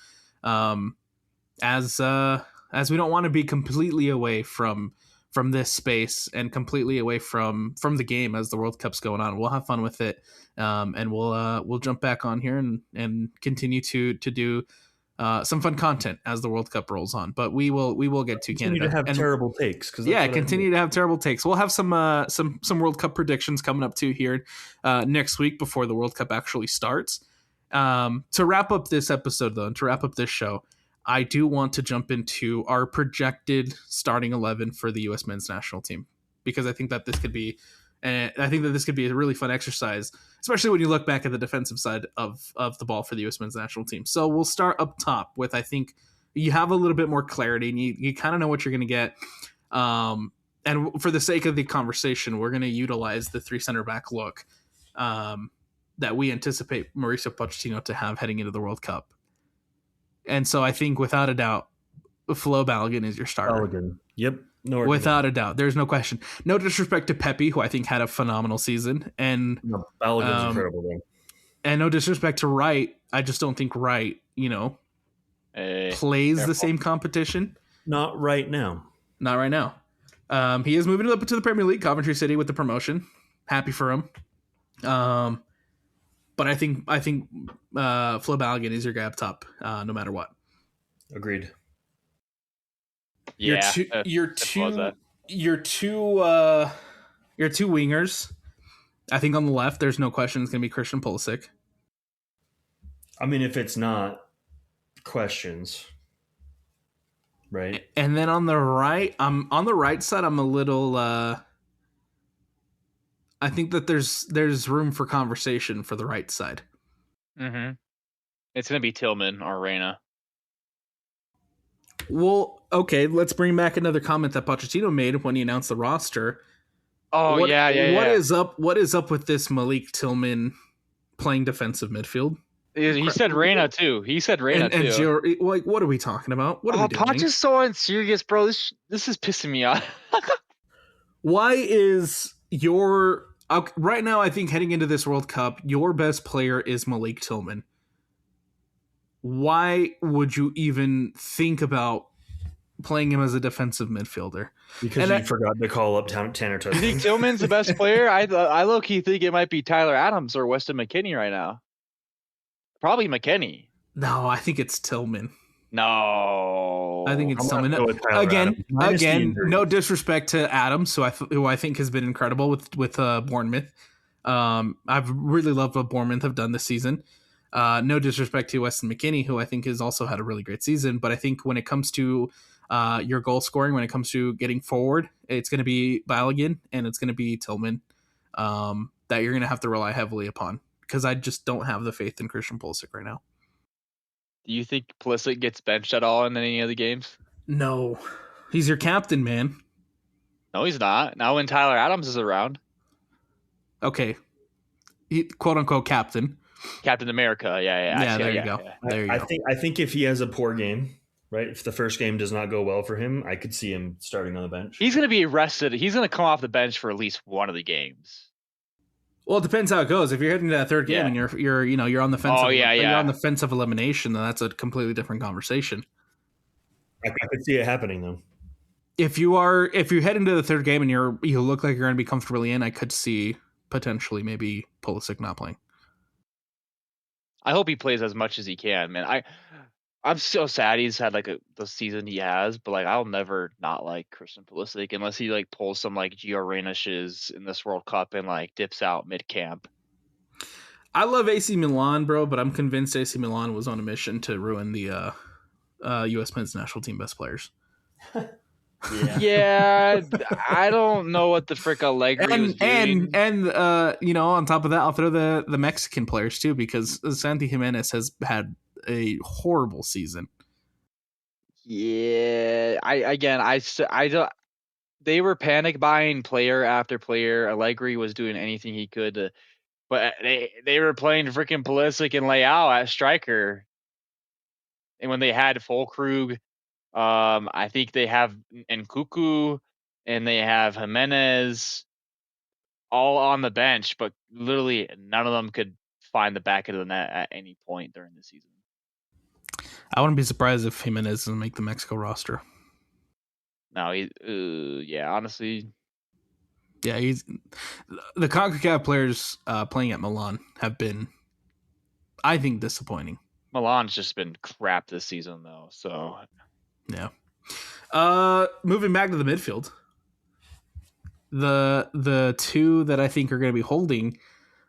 as we don't want to be completely away from this space and completely away from the game as the World Cup's going on. We'll have fun with it, and we'll jump back on here and continue to do some fun content as the World Cup rolls on. But we will get to continue Canada to have terrible takes. Continue to have terrible takes. We'll have some World Cup predictions coming up too here next week before the World Cup actually starts. To wrap up this episode though, and to wrap up this show, I do want to jump into our projected starting 11 for the U.S. men's national team, because I think that this could be a really fun exercise, especially when you look back at the defensive side of the ball for the U.S. men's national team. So we'll start up top with, I think you have a little bit more clarity and you kind of know what you're going to get. And for the sake of the conversation, we're going to utilize the 3 center back look that we anticipate Mauricio Pochettino to have heading into the World Cup. And so I think without a doubt, Flo Balogun is your starter. Balogun. Yep. No, without a doubt. There's no question. No disrespect to Pepe, who I think had a phenomenal season. And Balogun's incredible, man. And no disrespect to Wright. I just don't think Wright, plays the same competition. Not right now. Not right now. He is moving up to the Premier League, Coventry City, with the promotion. Happy for him. But I think Flo Balogun is your guy up top, no matter what. Agreed. Yeah, your two wingers. I think on the left, there's no question it's going to be Christian Pulisic. I mean, if it's not questions, right? And then on the right, on the right side, I'm a little. I think that there's room for conversation for the right side. Mm-hmm. It's going to be Tillman or Reyna. Well, okay, let's bring back another comment that Pochettino made when he announced the roster. Oh What yeah. What is up with this Malik Tillman playing defensive midfield? He said Reyna too. He said Reyna And too. like, what are we talking about? What are we doing? Poch is so unserious, bro. This is pissing me off. Why is your right now? I think heading into this World Cup, your best player is Malik Tillman. Why would you even think about playing him as a defensive midfielder? Because you forgot to call up Tanner Tucker. You think Tillman's the best player? I low key think it might be Tyler Adams or Weston McKennie right now. Probably McKennie. No, I think it's Tillman. No, I think it's Tillman. Again, no disrespect to Adams, who I think has been incredible with Bournemouth. I've really loved what Bournemouth have done this season. No disrespect to Weston McKennie, who I think has also had a really great season. But I think when it comes to your goal scoring, when it comes to getting forward, it's going to be Balogun and it's going to be Tillman that you're going to have to rely heavily upon, because I just don't have the faith in Christian Pulisic right now. Do you think Pulisic gets benched at all in any of the games? No. He's your captain, man. No, he's not. Not when Tyler Adams is around. Okay. Quote unquote captain. Captain America. Yeah, there you go. There you go. I think if he has a poor game, right? If the first game does not go well for him, I could see him starting on the bench. He's going to be arrested. He's going to come off the bench for at least one of the games. Well, it depends how it goes. If you're heading to that third game and you're on the fence, you're on the fence of elimination, then that's a completely different conversation. I could see it happening though. If you head into the third game and you look like you're going to be comfortably in, I could see potentially maybe Pulisic not playing. I hope he plays as much as he can, man. I'm so sad he's had like the season he has, but like I'll never not like Christian Pulisic unless he like pulls some like Gio Reyna shiz in this World Cup and like dips out mid camp. I love AC Milan, bro, but I'm convinced AC Milan was on a mission to ruin the U.S. men's national team best players. Yeah, I don't know what the frick Allegri was doing. And on top of that, I'll throw the Mexican players too, because Santi Jimenez has had a horrible season. Yeah, I don't. They were panic buying player after player. Allegri was doing anything he could, but they were playing freaking Pulisic and Leao at striker, and when they had Fulkrug, I think they have Nkuku and they have Jimenez all on the bench, but literally none of them could find the back of the net at any point during the season. I wouldn't be surprised if Jimenez doesn't make the Mexico roster. No, honestly. Yeah, he's the CONCACAF players playing at Milan have been, I think, disappointing. Milan's just been crap this season, though. So, yeah. Moving back to the midfield, the two that I think are going to be holding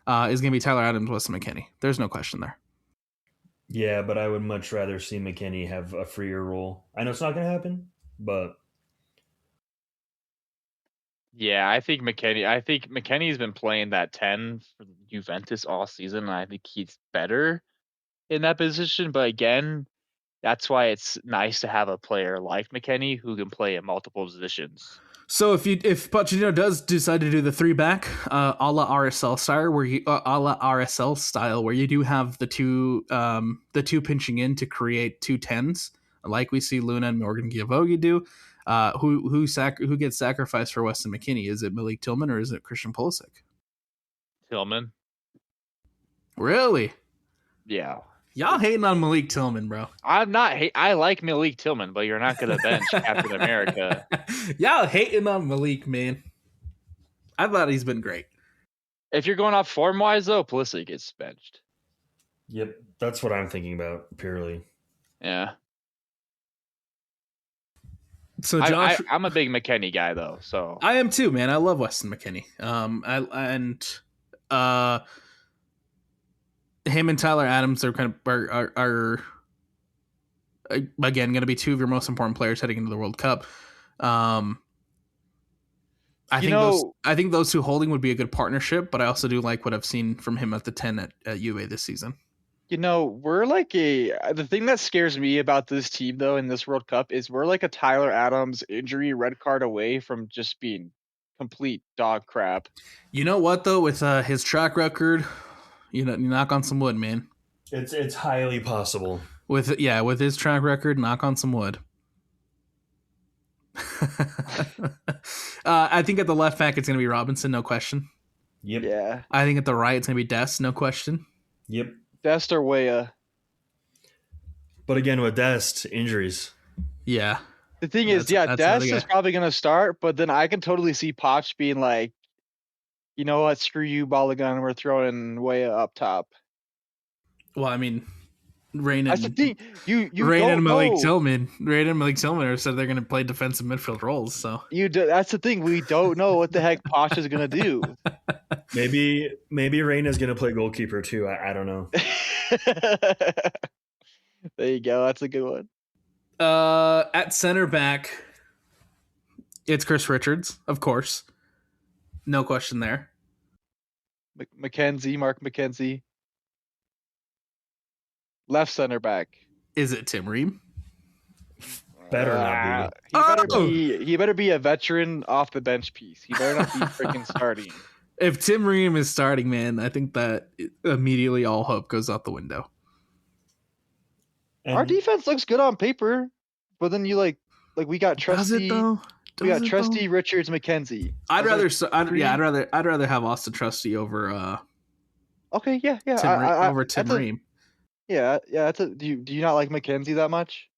is going to be Tyler Adams, Weston McKennie. There's no question there. Yeah, but I would much rather see McKennie have a freer role. I know it's not going to happen, but yeah, I think McKennie's been playing that 10 for Juventus all season, and I think he's better in that position. But again, that's why it's nice to have a player like McKennie who can play in multiple positions. So if Pochettino does decide to do the 3-back, a la RSL style, where you do have the two pinching in to create 2 10s, like we see Luna and Morgan Giavogi do, who gets sacrificed for Weston McKennie? Is it Malik Tillman or is it Christian Pulisic? Tillman. Really? Yeah. Y'all hating on Malik Tillman, bro. I'm not. I like Malik Tillman, but you're not going to bench Captain America. Y'all hating on Malik, man. I thought he's been great. If you're going off form-wise, though, Pulisic gets benched. Yep, that's what I'm thinking about, purely. Yeah. So Josh, I'm a big McKennie guy, though. So I am too, man. I love Weston McKennie. Him and Tyler Adams are again going to be two of your most important players heading into the World Cup. I think those two holding would be a good partnership, but I also do like what I've seen from him at the 10 at UA this season. We're like the thing that scares me about this team though in this World Cup is we're like a Tyler Adams injury red card away from just being complete dog crap. You know what though, with his track record, you knock on some wood, man. It's highly possible. With his track record, knock on some wood. I think at the left back it's going to be Robinson, no question. Yep. Yeah. I think at the right it's going to be Dest, no question. Yep. Dest or Weah. But again, with Dest, injuries. Yeah. The thing is, Dest is probably going to start, but then I can totally see Poch being like, you know what, screw you, Balogun, we're throwing Weah up top. Well, I mean, Rain that's the thing. Rain and Malik Tillman have said they're going to play defensive midfield roles. So that's the thing. We don't know what the heck Poch is going to do. Maybe Rain is going to play goalkeeper too. I don't know. There you go. That's a good one. At center back, it's Chris Richards, of course. No question there. Mark McKenzie. Left center back. Is it Tim Ream? Better not be. He better be a veteran off the bench piece. He better not be freaking starting. If Tim Ream is starting, man, I think that immediately all hope goes out the window. And our defense looks good on paper, but then you like we got Trusty. We got Trusty, Richards, McKenzie. I'd rather have Austin Trusty over. Okay, yeah. Over Tim Ream. Yeah. Do you not like McKenzie that much?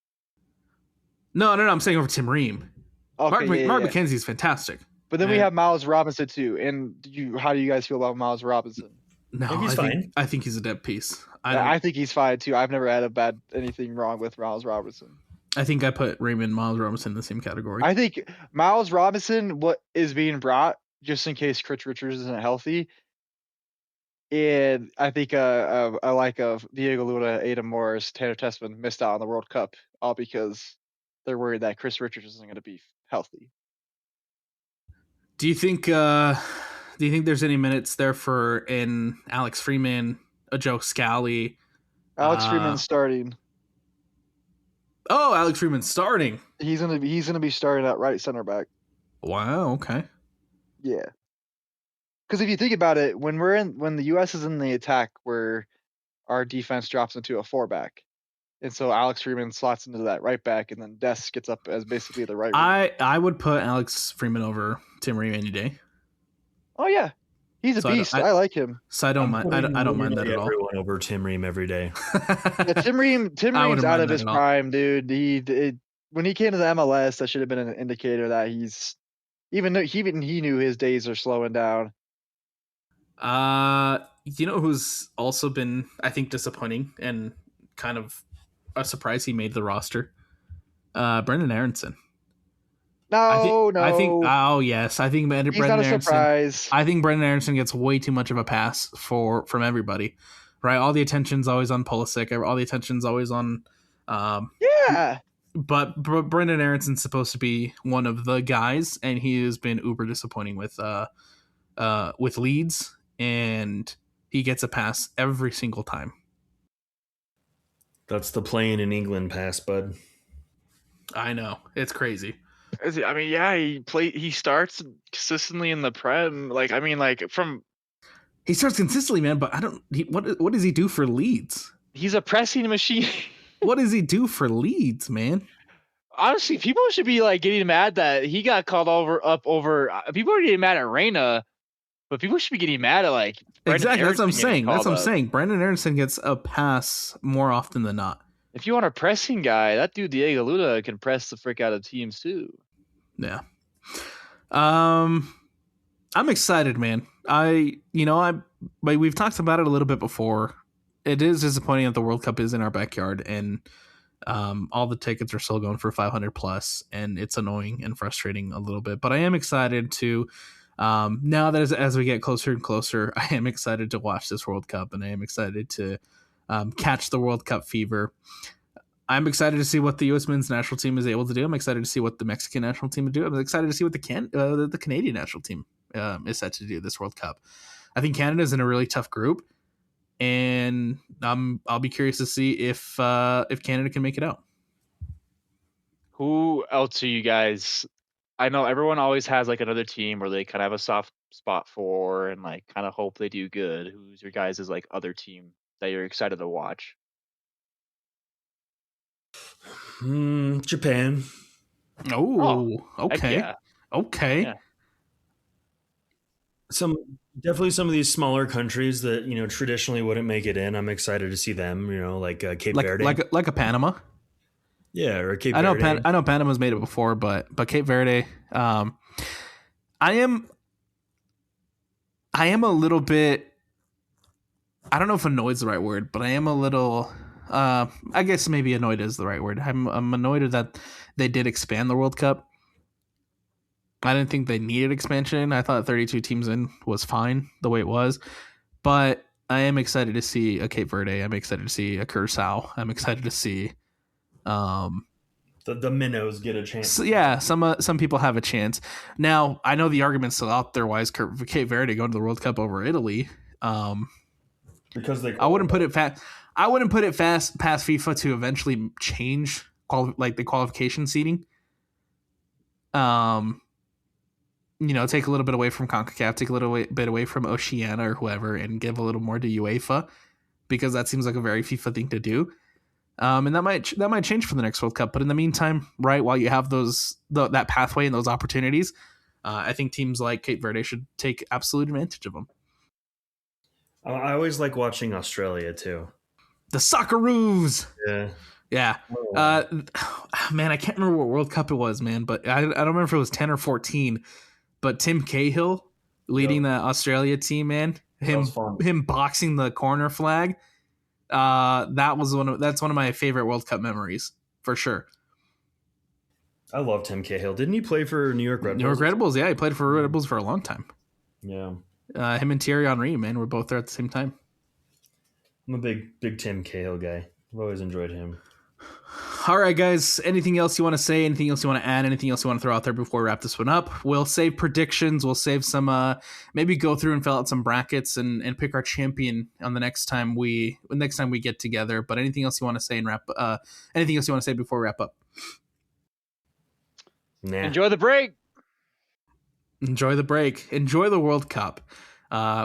No. I'm saying over Tim Ream. Okay, Mark McKenzie's fantastic. But then we have Miles Robinson too. And how do you guys feel about Miles Robinson? No, he's fine. I think he's a dead piece. I think he's fine too. I've never had anything wrong with Miles Robinson. I think I put Raymond Miles Robinson in the same category. I think Miles Robinson, what is being brought just in case Chris Richards isn't healthy. And I think I like Diego Luna, Adam Morris, Tanner Tessman missed out on the World Cup all because they're worried that Chris Richards isn't going to be healthy. Do you think there's any minutes there for in Alex Freeman, a Joe Scally? Alex Freeman's starting. Oh, Alex Freeman's starting. He's gonna be starting at right center back. Wow. Okay. Yeah. Because if you think about it, when the U.S. is in the attack, where our defense drops into a 4-back, and so Alex Freeman slots into that right back, and then Dest gets up as basically the right. I would put Alex Freeman over Tim Ream any day. Oh yeah, he's a beast. I like him. So I don't mind. I don't mind that at all. Everyone over Tim Ream every day. Yeah, Tim Ream's out of his prime, dude. When he came to the MLS, that should have been an indicator that he knew his days are slowing down. Who's also been, I think, disappointing and kind of a surprise he made the roster? Brendan Aronson. No. I think. Oh yes, I think Brendan Aronson. Surprise. I think Brendan Aronson gets way too much of a pass from everybody. Right, all the attention's always on Pulisic. All the attention's always on. Yeah. But Brendan Aronson's supposed to be one of the guys, and he has been uber disappointing with Leeds, and he gets a pass every single time. That's the playing in England pass, bud. I know, it's crazy. I mean, yeah, he starts consistently in the Prem. He starts consistently, man. But what does he do for Leeds? He's a pressing machine. What does he do for Leeds, man? Honestly, people should be getting mad that he got called up over. People are getting mad at Reyna, but people should be getting mad at exactly. That's what I'm saying. That's what I'm saying. Brendan Aronson gets a pass more often than not. If you want a pressing guy, that dude Diego Luna can press the frick out of teams too. Yeah. I'm excited, man. We've talked about it a little bit before. It is disappointing that the World Cup is in our backyard, and all the tickets are still going for 500 plus, and it's annoying and frustrating a little bit. But I am excited to now that as we get closer and closer, I am excited to watch this World Cup, and I am excited to catch the World Cup fever. I'm excited to see what the U.S. men's national team is able to do. I'm excited to see what the Mexican national team will do. I'm excited to see what the Canadian national team is set to do this World Cup. I think Canada's in a really tough group. and I'll be curious to see if Canada can make it out. Who else are you guys? I know everyone always has like another team where they kind of have a soft spot for and like kind of hope they do good. Who's your guys' like other team that you're excited to watch? Japan. Oh, okay. Yeah. Okay. Yeah. Definitely some of these smaller countries that, you know, traditionally wouldn't make it in. I'm excited to see them, you know, like Cape Verde. Like a Panama. Yeah, or Cape Verde. I know Panama's made it before, but Cape Verde, I am a little bit, I don't know if annoyed is the right word, but I am a little, I guess maybe annoyed is the right word. I'm annoyed that they did expand the World Cup. I didn't think they needed expansion. I thought 32 teams in was fine the way it was, but I am excited to see a Cape Verde. I'm excited to see a Curacao. I'm excited to see, the minnows get a chance. So, yeah, some people have a chance. Now, I know the argument's still out there. Why is Cape Verde going to the World Cup over Italy? Because I wouldn't put it fast. I wouldn't put it past FIFA to eventually change the qualification seating. You know, take a little bit away from CONCACAF, take a little bit away from Oceania or whoever, and give a little more to UEFA, because that seems like a very FIFA thing to do. And that might change for the next World Cup. But in the meantime, right, while you have that pathway and those opportunities, I think teams like Cape Verde should take absolute advantage of them. I always like watching Australia too. The Socceroos. Yeah. Man, I can't remember what World Cup it was, man, but I don't remember if it was 10 or 14. But Tim Cahill leading the Australia team, man, him boxing the corner flag. That's one of my favorite World Cup memories for sure. I love Tim Cahill. Didn't he play for New York Red Bulls? New York Red Bulls, yeah, he played for Red Bulls for a long time. Yeah. Him and Thierry Henry, man, were both there at the same time. I'm a big Tim Cahill guy. I've always enjoyed him. All right, guys. Anything else you want to say? Anything else you want to add? Anything else you want to throw out there before we wrap this one up? We'll save predictions. We'll save some, maybe go through and fill out some brackets and pick our champion on the next time we get together. But anything else you want to say and anything else you want to say before we wrap up? Nah. Enjoy the break. Enjoy the break. Enjoy the World Cup.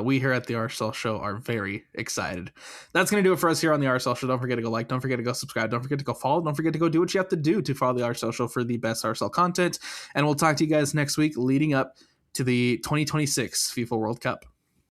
We here at the RSL Show are very excited. That's going to do it for us here on the RSL Show. Don't forget to go like, don't forget to go subscribe, don't forget to go follow, don't forget to go do what you have to do to follow the RSL Show for the best RSL content. And we'll talk to you guys next week leading up to the 2026 FIFA World Cup.